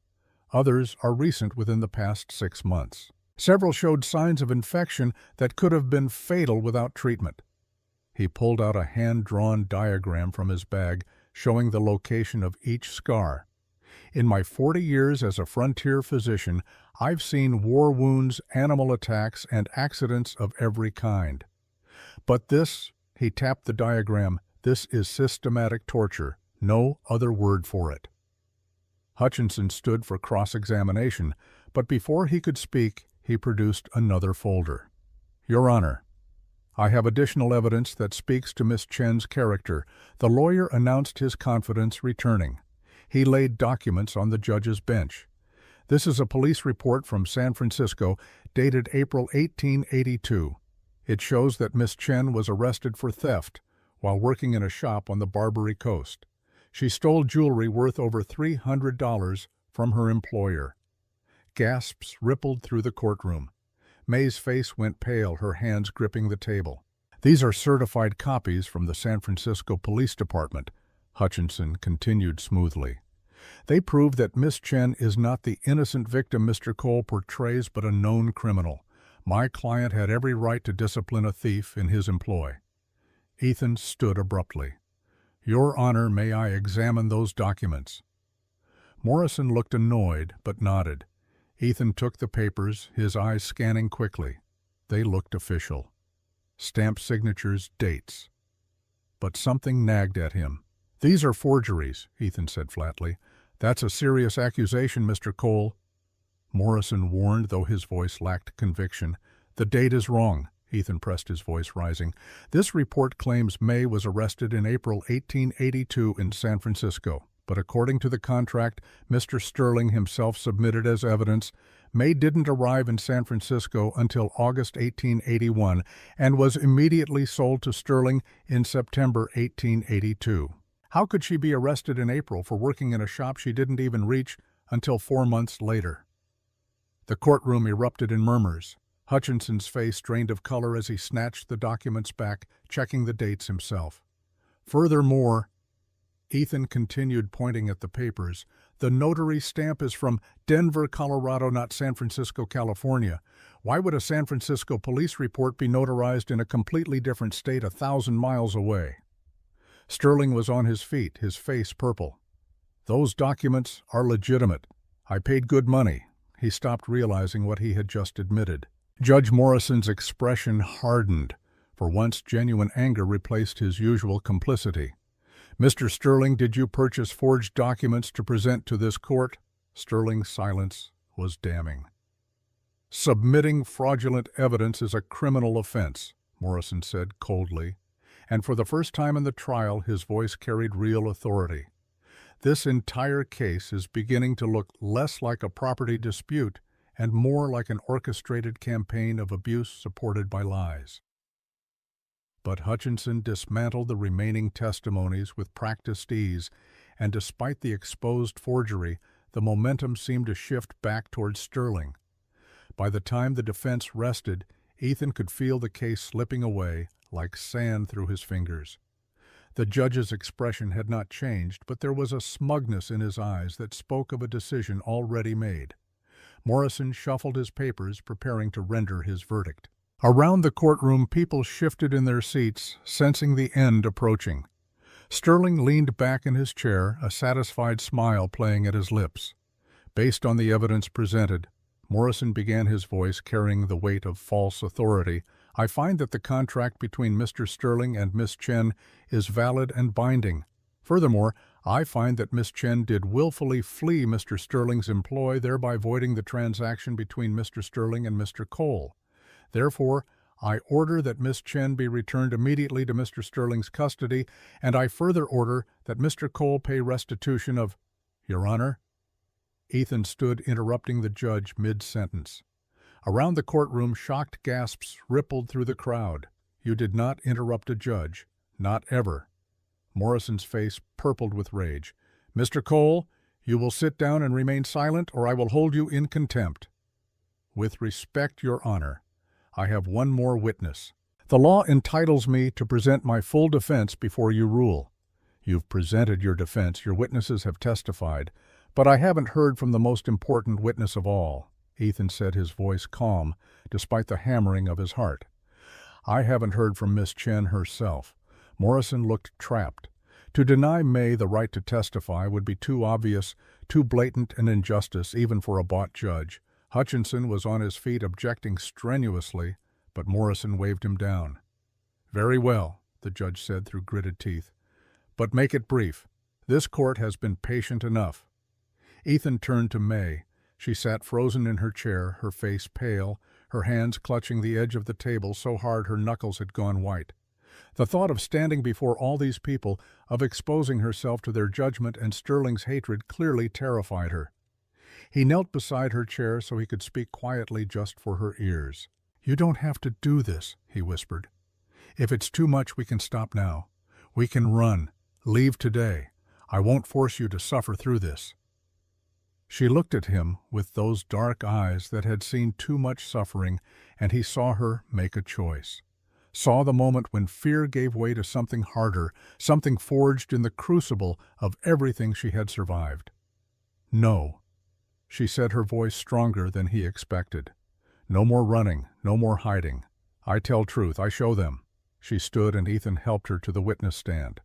Others are recent, within the past 6 months. Several showed signs of infection that could have been fatal without treatment." He pulled out a hand-drawn diagram from his bag showing the location of each scar. In my 40 years as a frontier physician, I've seen war wounds, animal attacks, and accidents of every kind. But this, he tapped the diagram, this is systematic torture. No other word for it. Hutchinson stood for cross-examination, but before he could speak, he produced another folder. Your Honor, I have additional evidence that speaks to Miss Chen's character. The lawyer announced his confidence returning. He laid documents on the judge's bench. This is a police report from San Francisco, dated April 1882. It shows that Miss Chen was arrested for theft while working in a shop on the Barbary Coast. She stole jewelry worth over $300 from her employer. Gasps rippled through the courtroom. May's face went pale, her hands gripping the table. These are certified copies from the San Francisco Police Department, Hutchinson continued smoothly. They prove that Miss Chen is not the innocent victim Mr. Cole portrays, but a known criminal. My client had every right to discipline a thief in his employ. Ethan stood abruptly. Your Honor, may I examine those documents? Morrison looked annoyed, but nodded. Ethan took the papers, his eyes scanning quickly. They looked official. Stamped signatures, dates. But something nagged at him. These are forgeries, Ethan said flatly. That's a serious accusation, Mr. Cole. Morrison warned, though his voice lacked conviction. The date is wrong. Ethan pressed, his voice rising. This report claims May was arrested in April 1882 in San Francisco, but according to the contract Mr. Sterling himself submitted as evidence, May didn't arrive in San Francisco until August 1881 and was immediately sold to Sterling in September 1882. How could she be arrested in April for working in a shop she didn't even reach until 4 months later? The courtroom erupted in murmurs. Hutchinson's face drained of color as he snatched the documents back, checking the dates himself. Furthermore, Ethan continued, pointing at the papers, the notary stamp is from Denver, Colorado, not San Francisco, California. Why would a San Francisco police report be notarized in a completely different state 1,000 miles away? Sterling was on his feet, his face purple. Those documents are legitimate. I paid good money. He stopped, realizing what he had just admitted. Judge Morrison's expression hardened. For once, genuine anger replaced his usual complicity. Mr. Sterling, did you purchase forged documents to present to this court? Sterling's silence was damning. Submitting fraudulent evidence is a criminal offense, Morrison said coldly, and for the first time in the trial his voice carried real authority. This entire case is beginning to look less like a property dispute and more like an orchestrated campaign of abuse supported by lies. But Hutchinson dismantled the remaining testimonies with practiced ease, and despite the exposed forgery, the momentum seemed to shift back towards Sterling. By the time the defense rested, Ethan could feel the case slipping away like sand through his fingers. The judge's expression had not changed, but there was a smugness in his eyes that spoke of a decision already made. Morrison shuffled his papers, preparing to render his verdict. Around the courtroom, people shifted in their seats, sensing the end approaching. Sterling leaned back in his chair, a satisfied smile playing at his lips. Based on the evidence presented, Morrison began, his voice carrying the weight of false authority, I find that the contract between Mr. Sterling and Miss Chen is valid and binding. Furthermore, I find that Miss Chen did willfully flee Mr. Sterling's employ, thereby voiding the transaction between Mr. Sterling and Mr. Cole. Therefore, I order that Miss Chen be returned immediately to Mr. Sterling's custody, and I further order that Mr. Cole pay restitution of— Your Honor? Ethan stood, interrupting the judge mid-sentence. Around the courtroom, shocked gasps rippled through the crowd. You did not interrupt a judge. Not ever. Morrison's face purpled with rage. Mr. Cole, you will sit down and remain silent, or I will hold you in contempt. With respect, Your Honor, I have one more witness. The law entitles me to present my full defense before you rule. You've presented your defense, your witnesses have testified, but I haven't heard from the most important witness of all, Ethan said, his voice calm, despite the hammering of his heart. I haven't heard from Miss Chen herself." Morrison looked trapped. To deny May the right to testify would be too obvious, too blatant an injustice even for a bought judge. Hutchinson was on his feet objecting strenuously, but Morrison waved him down. "Very well," the judge said through gritted teeth. "But make it brief. This court has been patient enough." Ethan turned to May. She sat frozen in her chair, her face pale, her hands clutching the edge of the table so hard her knuckles had gone white. The thought of standing before all these people, of exposing herself to their judgment and Sterling's hatred clearly terrified her. He knelt beside her chair so he could speak quietly just for her ears. "You don't have to do this," he whispered. "If it's too much, we can stop now. We can run. Leave today. I won't force you to suffer through this." She looked at him with those dark eyes that had seen too much suffering, and he saw her make a choice. Saw the moment when fear gave way to something harder, something forged in the crucible of everything she had survived. "No," she said, her voice stronger than he expected. "No more running, no more hiding. I tell truth, I show them." She stood and Ethan helped her to the witness stand.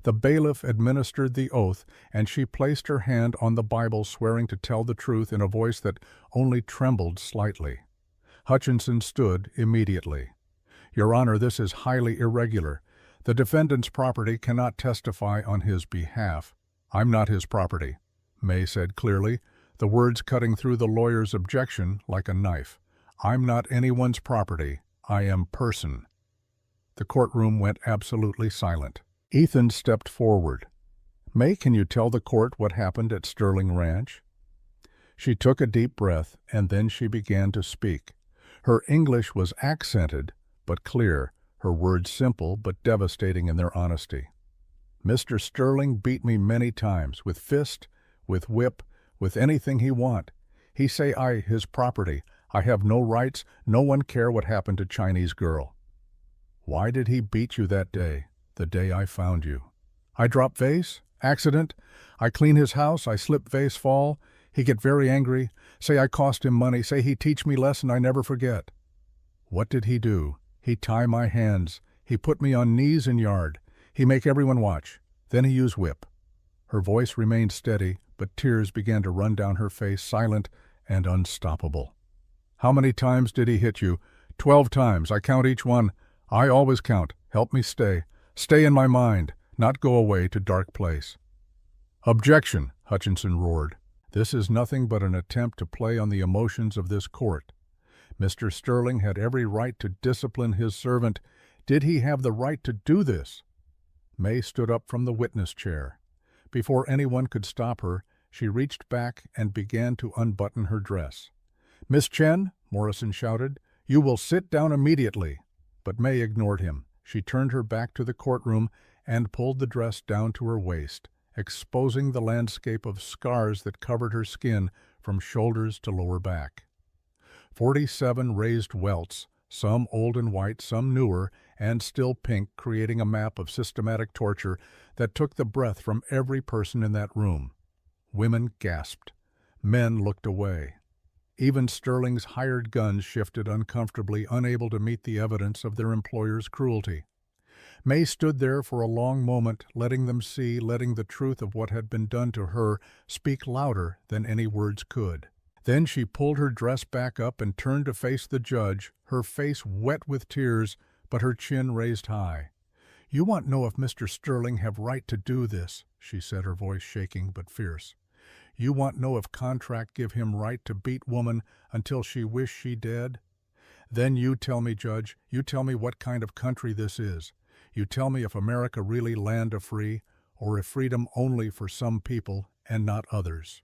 The bailiff administered the oath, and she placed her hand on the Bible, swearing to tell the truth in a voice that only trembled slightly. Hutchinson stood immediately. "Your Honor, this is highly irregular. The defendant's property cannot testify on his behalf." "I'm not his property," May said clearly, the words cutting through the lawyer's objection like a knife. "I'm not anyone's property. I am person." The courtroom went absolutely silent. Ethan stepped forward. "May, can you tell the court what happened at Sterling Ranch?" She took a deep breath, and then she began to speak. Her English was accented, but clear, her words simple but devastating in their honesty. "Mr. Sterling beat me many times, with fist, with whip, with anything he want. He say I his property. I have no rights, no one care what happened to Chinese girl." "Why did he beat you that day, the day I found you?" "I drop vase, accident. I clean his house, I slip vase fall. He get very angry, say I cost him money, say he teach me lesson I never forget." "What did he do?" "He tie my hands. He put me on knees in yard. He make everyone watch. Then he use whip." Her voice remained steady, but tears began to run down her face, silent and unstoppable. "How many times did he hit you?" 12 times. I count each one. I always count. Help me stay. Stay in my mind, not go away to dark place." "Objection," Hutchinson roared. "This is nothing but an attempt to play on the emotions of this court. Mr. Sterling had every right to discipline his servant. Did he have the right to do this?" May stood up from the witness chair. Before anyone could stop her, she reached back and began to unbutton her dress. "Miss Chen," Morrison shouted, "you will sit down immediately." But May ignored him. She turned her back to the courtroom and pulled the dress down to her waist, exposing the landscape of scars that covered her skin from shoulders to lower back. 47 raised welts, some old and white, some newer, and still pink, creating a map of systematic torture that took the breath from every person in that room. Women gasped. Men looked away. Even Sterling's hired guns shifted uncomfortably, unable to meet the evidence of their employer's cruelty. May stood there for a long moment, letting them see, letting the truth of what had been done to her speak louder than any words could. Then she pulled her dress back up and turned to face the judge, her face wet with tears, but her chin raised high. "You want know if Mr. Sterling have right to do this," she said, her voice shaking but fierce. "You want know if contract give him right to beat woman until she wish she dead? Then you tell me, Judge, you tell me what kind of country this is. You tell me if America really land of free, or if freedom only for some people and not others."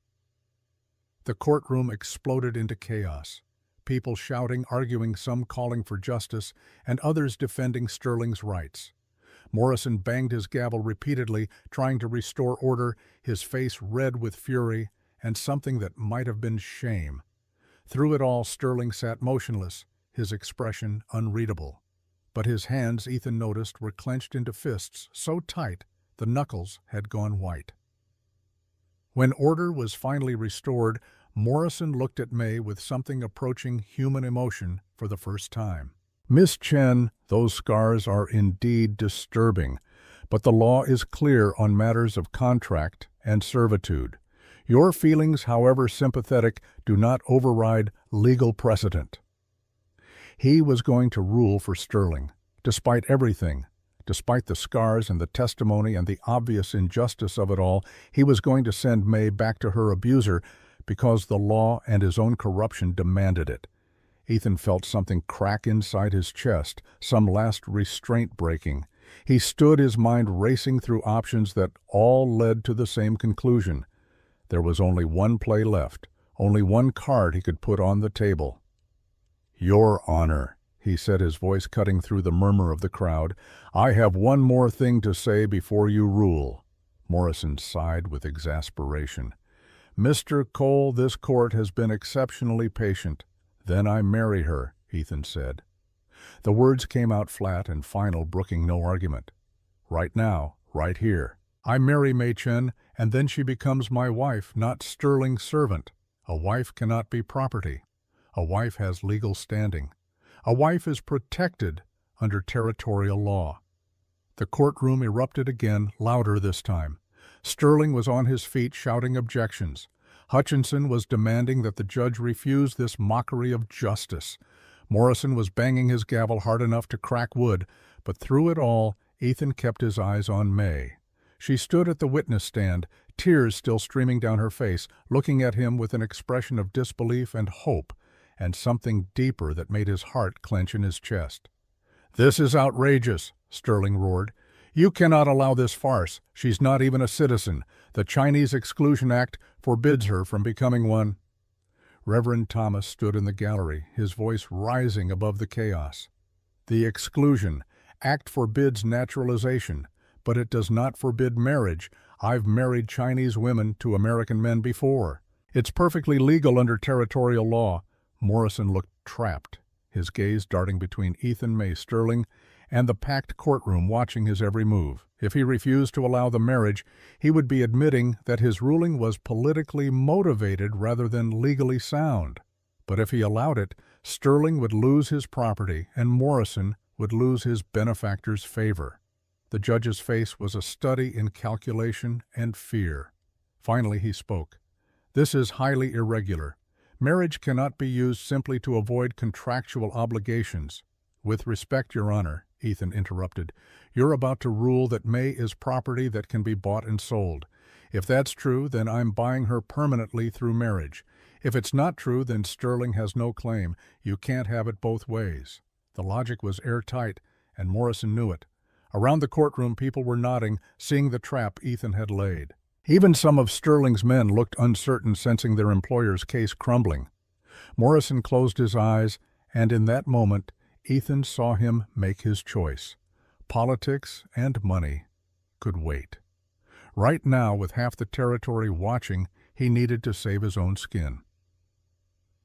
The courtroom exploded into chaos. People shouting, arguing, some calling for justice, and others defending Sterling's rights. Morrison banged his gavel repeatedly, trying to restore order, his face red with fury and something that might have been shame. Through it all, Sterling sat motionless, his expression unreadable. But his hands, Ethan noticed, were clenched into fists so tight the knuckles had gone white. When order was finally restored, Morrison looked at May with something approaching human emotion for the first time. Miss Chen, those scars are indeed disturbing, but the law is clear on matters of contract and servitude. Your feelings, however sympathetic, do not override legal precedent. He was going to rule for Sterling, despite everything. Despite the scars and the testimony and the obvious injustice of it all, he was going to send May back to her abuser because the law and his own corruption demanded it. Ethan felt something crack inside his chest, some last restraint breaking. He stood, his mind racing through options that all led to the same conclusion. There was only one play left, only one card he could put on the table. "Your Honor," he said, his voice cutting through the murmur of the crowd, "I have one more thing to say before you rule." Morrison sighed with exasperation. "Mr. Cole, this court has been exceptionally patient." "Then I marry her," Ethan said. The words came out flat and final, brooking no argument. "Right now, right here. I marry Mei Chen, and then she becomes my wife, not Sterling's servant. A wife cannot be property. A wife has legal standing. A wife is protected under territorial law." The courtroom erupted again, louder this time. Sterling was on his feet shouting objections. Hutchinson was demanding that the judge refuse this mockery of justice. Morrison was banging his gavel hard enough to crack wood, but through it all, Ethan kept his eyes on May. She stood at the witness stand, tears still streaming down her face, looking at him with an expression of disbelief and hope, and something deeper that made his heart clench in his chest. "This is outrageous," Sterling roared. "You cannot allow this farce. She's not even a citizen. The Chinese Exclusion Act forbids her from becoming one." Reverend Thomas stood in the gallery, his voice rising above the chaos. "The Exclusion Act forbids naturalization, but it does not forbid marriage. I've married Chinese women to American men before. It's perfectly legal under territorial law." Morrison looked trapped, his gaze darting between Ethan May Sterling and the packed courtroom watching his every move. If he refused to allow the marriage, he would be admitting that his ruling was politically motivated rather than legally sound. But if he allowed it, Sterling would lose his property and Morrison would lose his benefactor's favor. The judge's face was a study in calculation and fear. Finally he spoke. "This is highly irregular. Marriage cannot be used simply to avoid contractual obligations." "With respect, Your Honor," Ethan interrupted, "you're about to rule that May is property that can be bought and sold. If that's true, then I'm buying her permanently through marriage. If it's not true, then Sterling has no claim. You can't have it both ways." The logic was airtight, and Morrison knew it. Around the courtroom, people were nodding, seeing the trap Ethan had laid. Even some of Sterling's men looked uncertain, sensing their employer's case crumbling. Morrison closed his eyes, and in that moment, Ethan saw him make his choice. Politics and money could wait. Right now, with half the territory watching, he needed to save his own skin.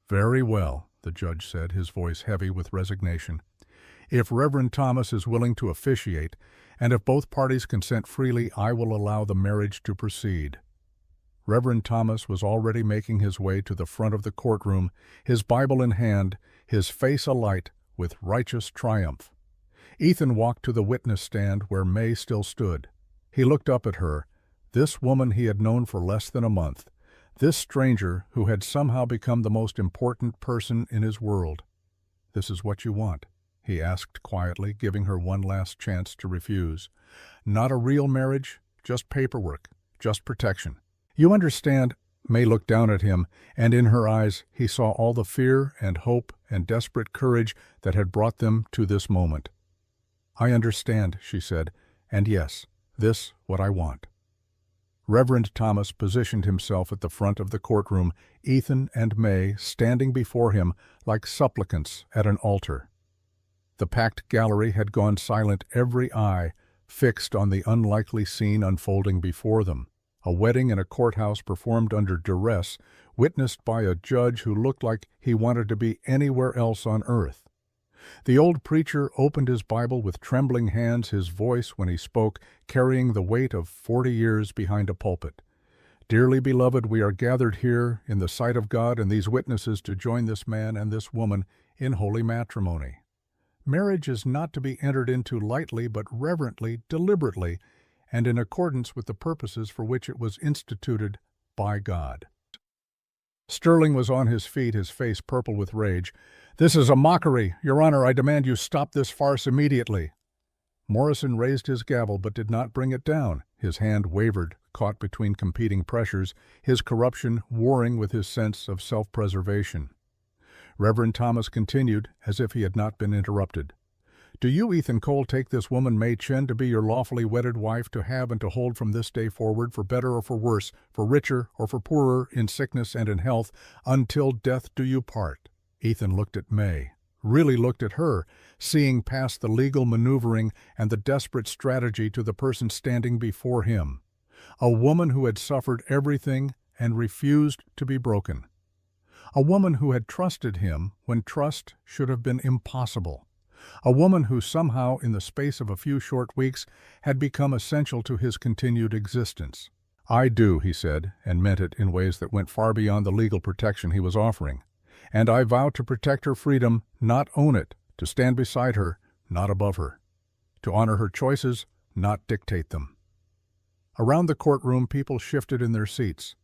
"Very well," the judge said, his voice heavy with resignation. "If Reverend Thomas is willing to officiate, and if both parties consent freely, I will allow the marriage to proceed." Reverend Thomas was already making his way to the front of the courtroom, his Bible in hand, his face alight with righteous triumph. Ethan walked to the witness stand where May still stood. He looked up at her, this woman he had known for less than a month, this stranger who had somehow become the most important person in his world. "This is what you want?" he asked quietly, giving her one last chance to refuse. "Not a real marriage, just paperwork, just protection. You understand?" May looked down at him, and in her eyes he saw all the fear and hope and desperate courage that had brought them to this moment. "I understand," she said, "and yes, this what I want." Reverend Thomas positioned himself at the front of the courtroom, Ethan and May standing before him like supplicants at an altar. The packed gallery had gone silent, every eye fixed on the unlikely scene unfolding before them. A wedding in a courthouse performed under duress, witnessed by a judge who looked like he wanted to be anywhere else on earth. The old preacher opened his Bible with trembling hands, his voice, when he spoke, carrying the weight of 40 years behind a pulpit. "Dearly beloved, we are gathered here in the sight of God and these witnesses to join this man and this woman in holy matrimony." Marriage is not to be entered into lightly but reverently, deliberately, and in accordance with the purposes for which it was instituted by God. Sterling was on his feet, his face purple with rage. "This is a mockery! Your Honor, I demand you stop this farce immediately!" Morrison raised his gavel but did not bring it down. His hand wavered, caught between competing pressures, his corruption warring with his sense of self-preservation. Reverend Thomas continued, as if he had not been interrupted. "Do you, Ethan Cole, take this woman May Chen to be your lawfully wedded wife, to have and to hold from this day forward, for better or for worse, for richer or for poorer, in sickness and in health, until death do you part?" Ethan looked at May, really looked at her, seeing past the legal maneuvering and the desperate strategy to the person standing before him. A woman who had suffered everything and refused to be broken. A woman who had trusted him when trust should have been impossible. A woman who somehow, in the space of a few short weeks, had become essential to his continued existence. "I do," he said, and meant it in ways that went far beyond the legal protection he was offering. "And I vow to protect her freedom, not own it, to stand beside her, not above her, to honor her choices, not dictate them." Around the courtroom, people shifted in their seats.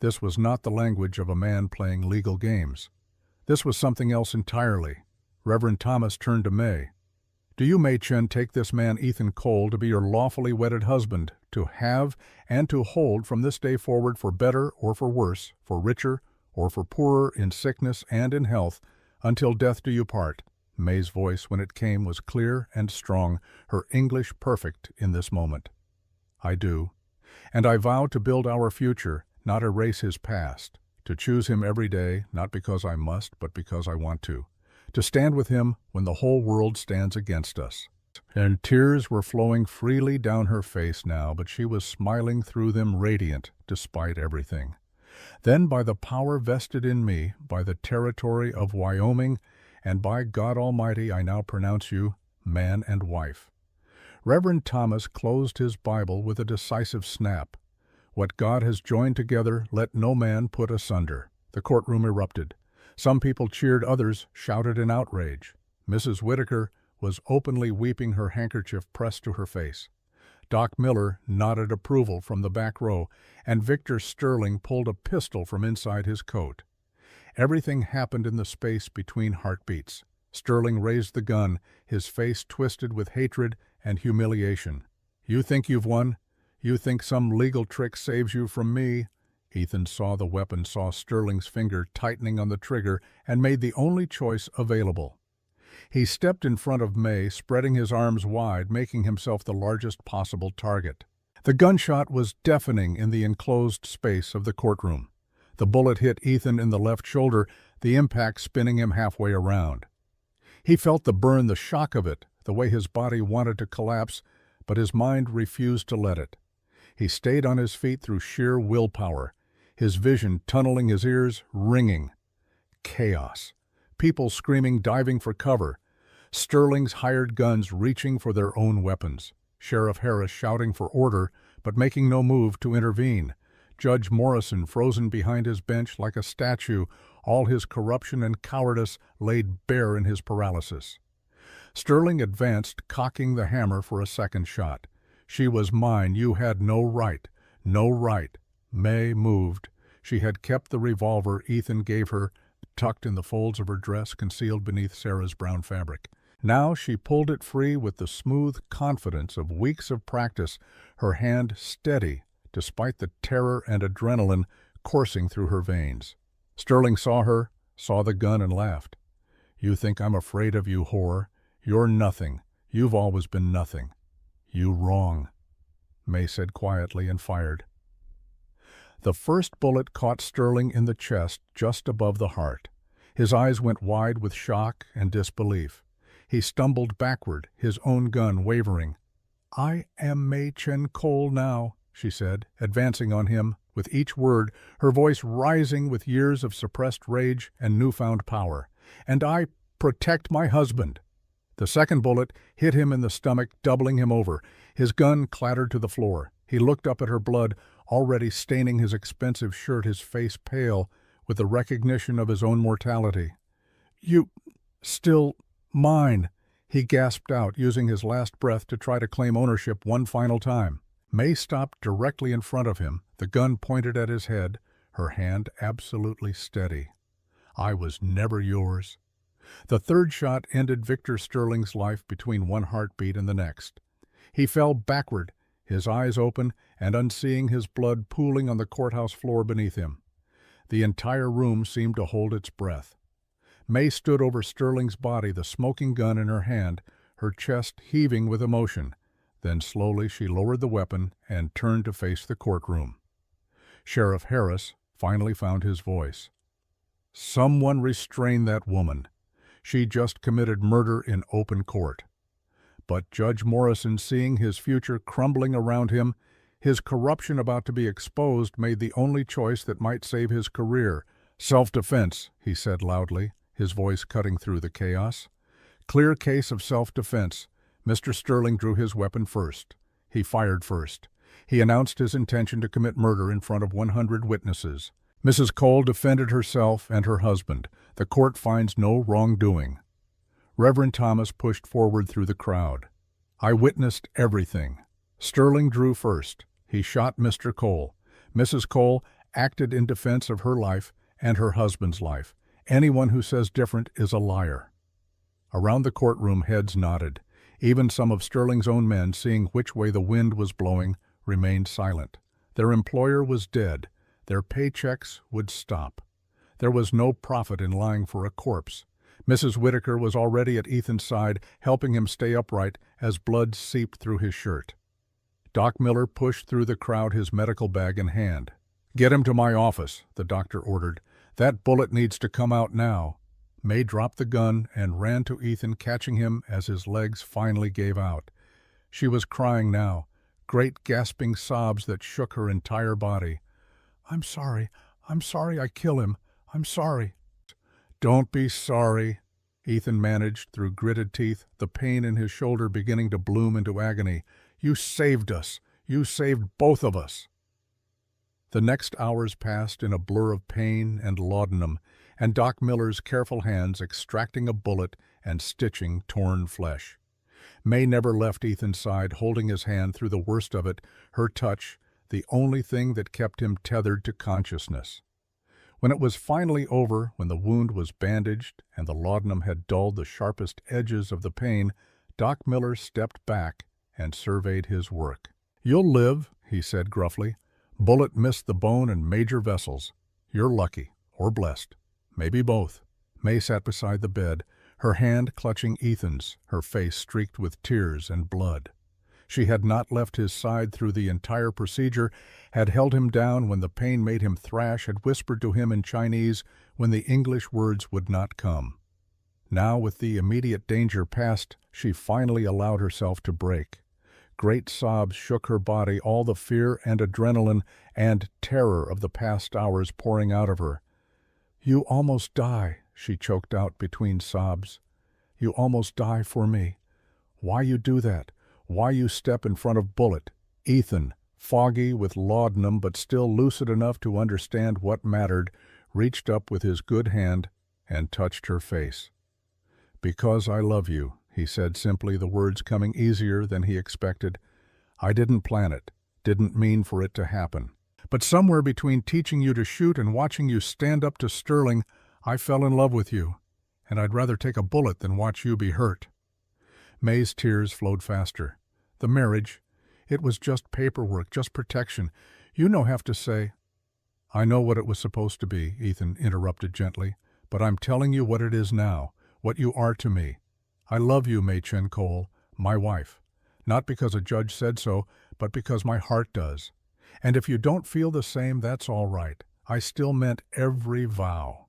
This was not the language of a man playing legal games. This was something else entirely. Reverend Thomas turned to May. "Do you, May Chen, take this man Ethan Cole to be your lawfully wedded husband, to have and to hold from this day forward, for better or for worse, for richer or for poorer, in sickness and in health, until death do you part?" May's voice, when it came, was clear and strong, her English perfect in this moment. "I do. And I vow to build our future, not erase his past, to choose him every day, not because I must, but because I want to stand with him when the whole world stands against us." And tears were flowing freely down her face now, but she was smiling through them, radiant, despite everything. "Then by the power vested in me, by the territory of Wyoming, and by God Almighty, I now pronounce you man and wife." Reverend Thomas closed his Bible with a decisive snap. "What God has joined together, let no man put asunder." The courtroom erupted. Some people cheered, others shouted in outrage. Mrs. Whitaker was openly weeping, her handkerchief pressed to her face. Doc Miller nodded approval from the back row, and Victor Sterling pulled a pistol from inside his coat. Everything happened in the space between heartbeats. Sterling raised the gun, his face twisted with hatred and humiliation. "You think you've won? You think some legal trick saves you from me?" Ethan saw the weapon, saw Sterling's finger tightening on the trigger, and made the only choice available. He stepped in front of May, spreading his arms wide, making himself the largest possible target. The gunshot was deafening in the enclosed space of the courtroom. The bullet hit Ethan in the left shoulder, the impact spinning him halfway around. He felt the burn, the shock of it, the way his body wanted to collapse, but his mind refused to let it. He stayed on his feet through sheer willpower, his vision tunneling, his ears ringing. Chaos. People screaming, diving for cover. Sterling's hired guns reaching for their own weapons. Sheriff Harris shouting for order, but making no move to intervene. Judge Morrison frozen behind his bench like a statue, all his corruption and cowardice laid bare in his paralysis. Sterling advanced, cocking the hammer for a second shot. "She was mine. You had no right. No right." May moved. She had kept the revolver Ethan gave her, tucked in the folds of her dress concealed beneath Sarah's brown fabric. Now she pulled it free with the smooth confidence of weeks of practice, her hand steady despite the terror and adrenaline coursing through her veins. Sterling saw her, saw the gun, and laughed. "You think I'm afraid of you, whore. You're nothing. You've always been nothing. You wrong," May said quietly, and fired. The first bullet caught Sterling in the chest, just above the heart. His eyes went wide with shock and disbelief. He stumbled backward, his own gun wavering. "I am May Chen Cole now," she said, advancing on him, with each word, her voice rising with years of suppressed rage and newfound power. "And I protect my husband." The second bullet hit him in the stomach, doubling him over. His gun clattered to the floor. He looked up at her, blood already staining his expensive shirt, his face pale with the recognition of his own mortality. "You still mine," He gasped out, using his last breath to try to claim ownership one final time. May stopped directly in front of him, the gun pointed at his head, her hand absolutely steady. "I was never yours." The third shot ended Victor Sterling's life between one heartbeat and the next. He fell backward, his eyes open and unseeing, his blood pooling on the courthouse floor beneath him. The entire room seemed to hold its breath. May stood over Sterling's body, the smoking gun in her hand, her chest heaving with emotion. Then slowly she lowered the weapon and turned to face the courtroom. Sheriff Harris finally found his voice. "Someone restrain that woman. She just committed murder in open court." But Judge Morrison, seeing his future crumbling around him, his corruption about to be exposed, made the only choice that might save his career. "Self-defense," he said loudly, his voice cutting through the chaos. "Clear case of self-defense." Mr. Sterling drew his weapon first. He fired first. He announced his intention to commit murder in front of 100 witnesses. Mrs. Cole defended herself and her husband. The court finds no wrongdoing. Reverend Thomas pushed forward through the crowd. "I witnessed everything." Sterling drew first. He shot Mr. Cole. Mrs. Cole acted in defense of her life and her husband's life. Anyone who says different is a liar. Around the courtroom, heads nodded. Even some of Sterling's own men, seeing which way the wind was blowing, remained silent. Their employer was dead. Their paychecks would stop. There was no profit in lying for a corpse. Mrs. Whitaker was already at Ethan's side, helping him stay upright as blood seeped through his shirt. Doc Miller pushed through the crowd, his medical bag in hand. "Get him to my office," the doctor ordered. "That bullet needs to come out now." May dropped the gun and ran to Ethan, catching him as his legs finally gave out. She was crying now, great gasping sobs that shook her entire body. I'm sorry I kill him. I'm sorry." "Don't be sorry," Ethan managed through gritted teeth, the pain in his shoulder beginning to bloom into agony. "You saved us. You saved both of us." The next hours passed in a blur of pain and laudanum, and Doc Miller's careful hands extracting a bullet and stitching torn flesh. May never left Ethan's side, holding his hand through the worst of it, her touch, the only thing that kept him tethered to consciousness. When it was finally over, when the wound was bandaged and the laudanum had dulled the sharpest edges of the pain, Doc Miller stepped back and surveyed his work. "You'll live," he said gruffly. "Bullet missed the bone and major vessels. You're lucky, or blessed. Maybe both." May sat beside the bed, her hand clutching Ethan's, her face streaked with tears and blood. She had not left his side through the entire procedure, had held him down when the pain made him thrash, had whispered to him in Chinese when the English words would not come. Now, with the immediate danger past, she finally allowed herself to break. Great sobs shook her body, all the fear and adrenaline and terror of the past hours pouring out of her. "You almost die," she choked out between sobs. "You almost die for me. Why you do that? Why you step in front of bullet?" Ethan, foggy with laudanum but still lucid enough to understand what mattered, reached up with his good hand and touched her face. "Because I love you," he said simply, the words coming easier than he expected. "I didn't plan it, didn't mean for it to happen. But somewhere between teaching you to shoot and watching you stand up to Sterling, I fell in love with you, and I'd rather take a bullet than watch you be hurt." May's tears flowed faster. "The marriage, it was just paperwork, just protection. You don't have to say—" "I know what it was supposed to be," Ethan interrupted gently, "but I'm telling you what it is now, what you are to me. I love you, May Chen Cole, my wife. Not because a judge said so, but because my heart does. And if you don't feel the same, that's all right. I still meant every vow."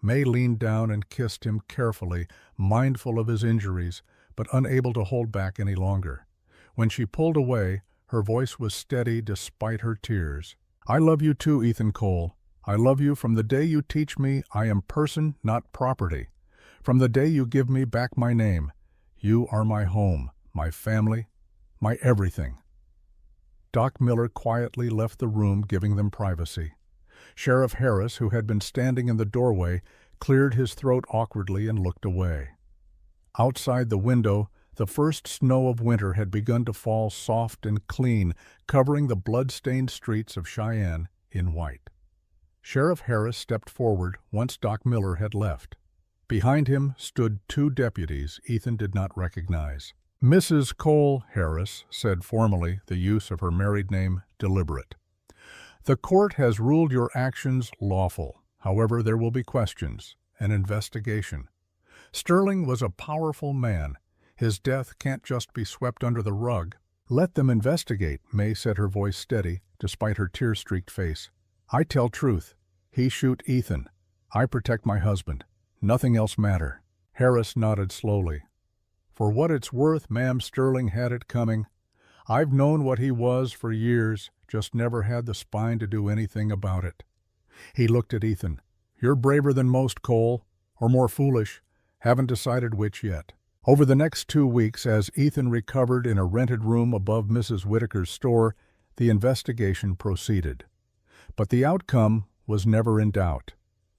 May leaned down and kissed him carefully, mindful of his injuries, but unable to hold back any longer. When she pulled away, her voice was steady despite her tears. "I love you too, Ethan Cole. I love you from the day you teach me I am person, not property. From the day you give me back my name. You are my home, my family, my everything." Doc Miller quietly left the room, giving them privacy. Sheriff Harris, who had been standing in the doorway, cleared his throat awkwardly and looked away. Outside the window, the first snow of winter had begun to fall soft and clean, covering the blood-stained streets of Cheyenne in white. Sheriff Harris stepped forward once Doc Miller had left. Behind him stood two deputies Ethan did not recognize. "Mrs. Cole," Harris said formally, the use of her married name deliberate. "The court has ruled your actions lawful. However, there will be questions, an investigation. Sterling was a powerful man. His death can't just be swept under the rug." "Let them investigate," May said, her voice steady, despite her tear-streaked face. "I tell truth. He shoot Ethan. I protect my husband. Nothing else matter." Harris nodded slowly. "For what it's worth, ma'am, Sterling had it coming. I've known what he was for years, just never had the spine to do anything about it." He looked at Ethan. "You're braver than most, Cole, or more foolish. Haven't decided which yet." Over the next 2 weeks, as Ethan recovered in a rented room above Mrs. Whitaker's store, the investigation proceeded. But the outcome was never in doubt.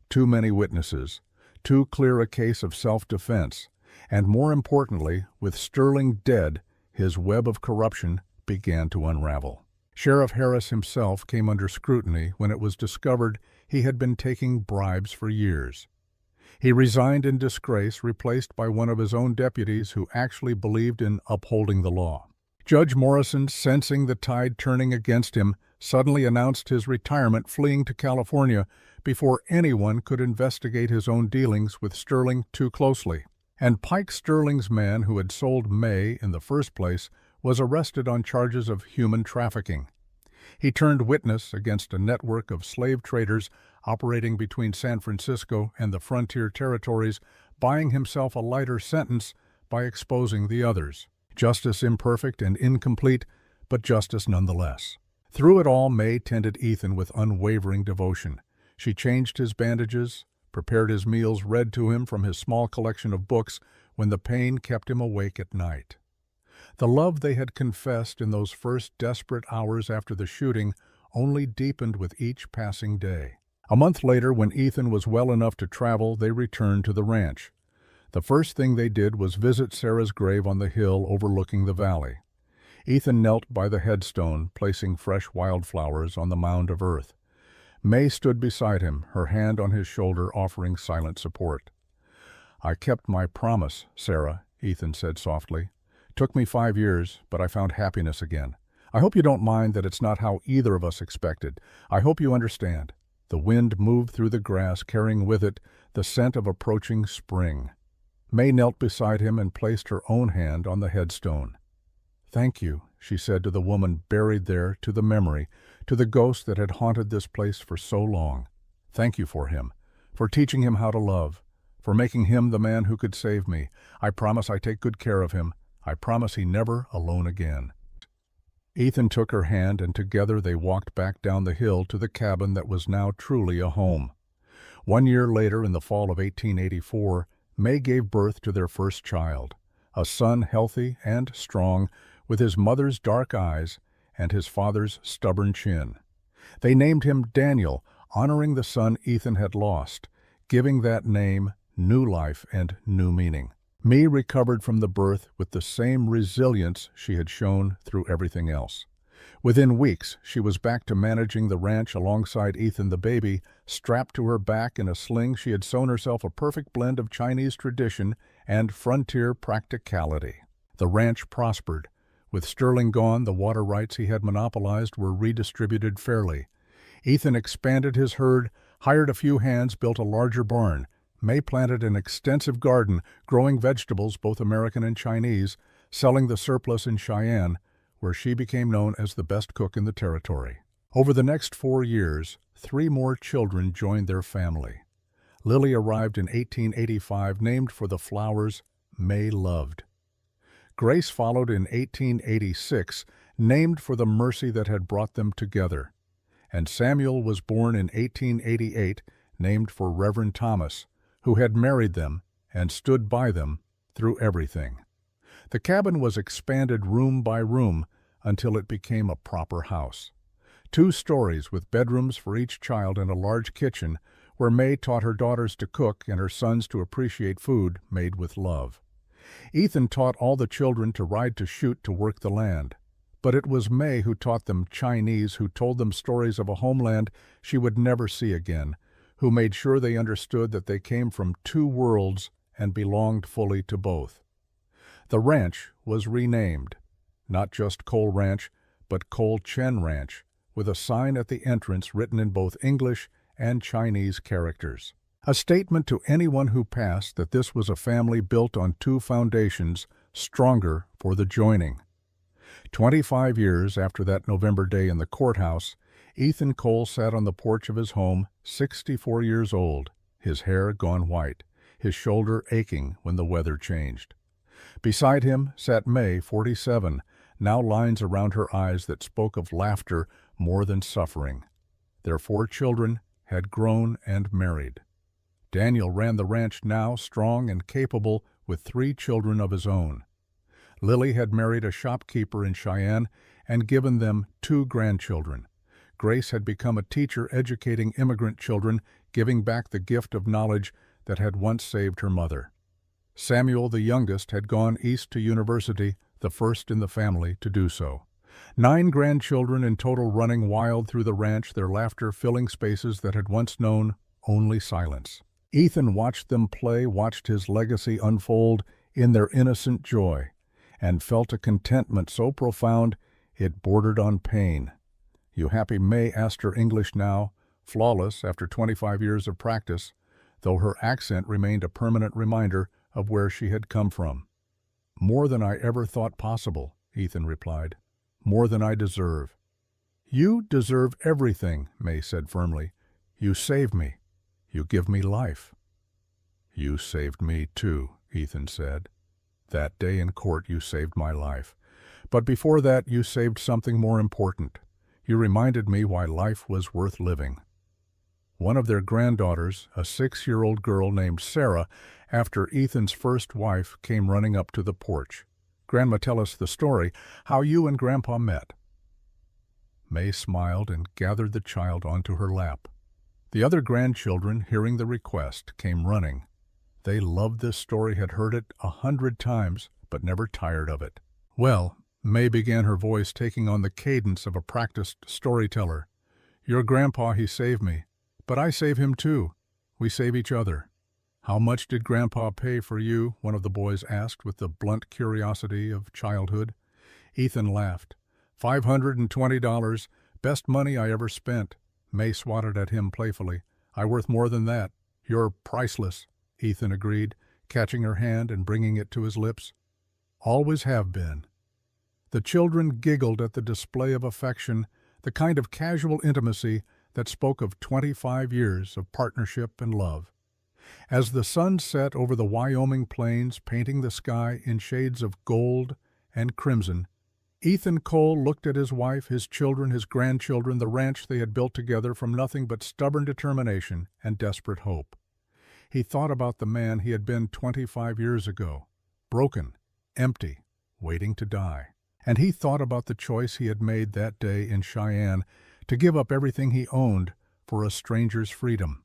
Too many witnesses, too clear a case of self-defense, and more importantly, with Sterling dead, his web of corruption began to unravel. Sheriff Harris himself came under scrutiny when it was discovered he had been taking bribes for years. He resigned in disgrace, replaced by one of his own deputies who actually believed in upholding the law. Judge Morrison, sensing the tide turning against him, suddenly announced his retirement, fleeing to California before anyone could investigate his own dealings with Sterling too closely. And Pike Sterling's man who had sold May in the first place was arrested on charges of human trafficking. He turned witness against a network of slave traders operating between San Francisco and the frontier territories, buying himself a lighter sentence by exposing the others. Justice imperfect and incomplete, but justice nonetheless. Through it all, May tended Ethan with unwavering devotion. She changed his bandages, prepared his meals, read to him from his small collection of books when the pain kept him awake at night. The love they had confessed in those first desperate hours after the shooting only deepened with each passing day. A month later, when Ethan was well enough to travel, they returned to the ranch. The first thing they did was visit Sarah's grave on the hill overlooking the valley. Ethan knelt by the headstone, placing fresh wildflowers on the mound of earth. May stood beside him, her hand on his shoulder, offering silent support. "I kept my promise, Sarah," Ethan said softly. "Took me 5 years, but I found happiness again. I hope you don't mind that it's not how either of us expected. I hope you understand." The wind moved through the grass, carrying with it the scent of approaching spring. May knelt beside him and placed her own hand on the headstone. "Thank you," she said to the woman buried there, to the memory, to the ghost that had haunted this place for so long. "Thank you for him, for teaching him how to love, for making him the man who could save me. I promise I take good care of him. I promise he never alone again." Ethan took her hand, and together they walked back down the hill to the cabin that was now truly a home. 1 year later, in the fall of 1884, May gave birth to their first child, a son healthy and strong, with his mother's dark eyes and his father's stubborn chin. They named him Daniel, honoring the son Ethan had lost, giving that name new life and new meaning. May recovered from the birth with the same resilience she had shown through everything else. Within weeks, she was back to managing the ranch alongside Ethan the baby, strapped to her back in a sling. She had sewn herself a perfect blend of Chinese tradition and frontier practicality. The ranch prospered. With Sterling gone, the water rights he had monopolized were redistributed fairly. Ethan expanded his herd, hired a few hands, built a larger barn. May planted an extensive garden, growing vegetables, both American and Chinese, selling the surplus in Cheyenne, where she became known as the best cook in the territory. Over the next 4 years, 3 more children joined their family. Lily arrived in 1885, named for the flowers May loved. Grace followed in 1886, named for the mercy that had brought them together. And Samuel was born in 1888, named for Reverend Thomas, who had married them and stood by them through everything. The cabin was expanded room by room until it became a proper house. 2 stories with bedrooms for each child and a large kitchen, where May taught her daughters to cook and her sons to appreciate food made with love. Ethan taught all the children to ride to shoot to work the land. But it was May who taught them Chinese, who told them stories of a homeland she would never see again, who made sure they understood that they came from two worlds and belonged fully to both. The ranch was renamed, not just Cole Ranch, but Cole Chen Ranch, with a sign at the entrance written in both English and Chinese characters. A statement to anyone who passed that this was a family built on two foundations, stronger for the joining. 25 years after that November day in the courthouse, Ethan Cole sat on the porch of his home, 64 years old, his hair gone white, his shoulder aching when the weather changed. Beside him sat May, 47, now lines around her eyes that spoke of laughter more than suffering. Their 4 children had grown and married. Daniel ran the ranch now, strong and capable, with 3 children of his own. Lily had married a shopkeeper in Cheyenne and given them 2 grandchildren. Grace had become a teacher educating immigrant children, giving back the gift of knowledge that had once saved her mother. Samuel, the youngest, had gone east to university, the first in the family to do so. 9 grandchildren in total running wild through the ranch, their laughter filling spaces that had once known only silence. Ethan watched them play, watched his legacy unfold in their innocent joy, and felt a contentment so profound it bordered on pain. "You happy?" May asked her English now, flawless after 25 years of practice, though her accent remained a permanent reminder of where she had come from. "More than I ever thought possible," Ethan replied. "More than I deserve." "You deserve everything," May said firmly. "You save me. You give me life." "You saved me too," Ethan said. "That day in court you saved my life. But before that you saved something more important. You reminded me why life was worth living." One of their granddaughters, a 6-year-old girl named Sarah, after Ethan's first wife, came running up to the porch. "Grandma, tell us the story, how you and Grandpa met." May smiled and gathered the child onto her lap. The other grandchildren, hearing the request, came running. They loved this story, had heard it 100 times, but never tired of it. "Well," May began, her voice taking on the cadence of a practiced storyteller, "your grandpa, he saved me, but I save him too. We save each other." "How much did Grandpa pay for you?" one of the boys asked with the blunt curiosity of childhood. Ethan laughed. $520, best money I ever spent." May swatted at him playfully. "I worth more than that." "You're priceless," Ethan agreed, catching her hand and bringing it to his lips. "Always have been." The children giggled at the display of affection, the kind of casual intimacy that spoke of 25 years of partnership and love. As the sun set over the Wyoming plains, painting the sky in shades of gold and crimson, Ethan Cole looked at his wife, his children, his grandchildren, the ranch they had built together from nothing but stubborn determination and desperate hope. He thought about the man he had been 25 years ago, broken, empty, waiting to die. And he thought about the choice he had made that day in Cheyenne to give up everything he owned for a stranger's freedom.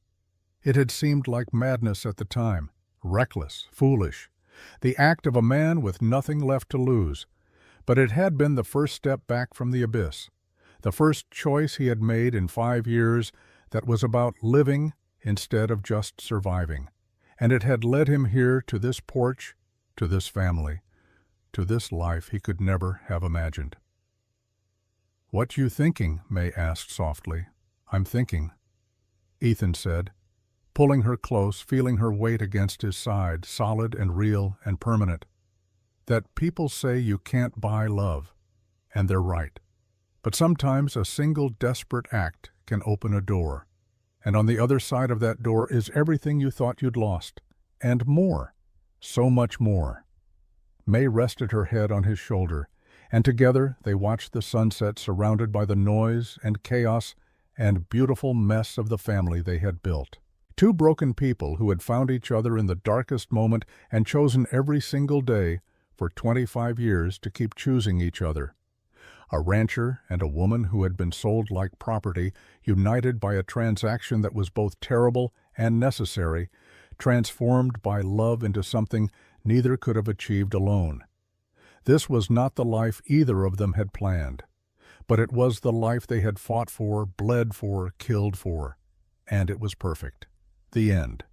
It had seemed like madness at the time, reckless, foolish, the act of a man with nothing left to lose. But it had been the first step back from the abyss, the first choice he had made in 5 years that was about living instead of just surviving. And it had led him here to this porch, to this family, to this life he could never have imagined. "What you thinking?" May asked softly. "I'm thinking," Ethan said, pulling her close, feeling her weight against his side, solid and real and permanent. "That people say you can't buy love, and they're right. But sometimes a single desperate act can open a door, and on the other side of that door is everything you thought you'd lost, and more, so much more." May rested her head on his shoulder, and together they watched the sunset surrounded by the noise and chaos and beautiful mess of the family they had built. 2 broken people who had found each other in the darkest moment and chosen every single day for 25 years to keep choosing each other. A rancher and a woman who had been sold like property, united by a transaction that was both terrible and necessary, transformed by love into something neither could have achieved alone. This was not the life either of them had planned, but it was the life they had fought for, bled for, killed for, and it was perfect. The end.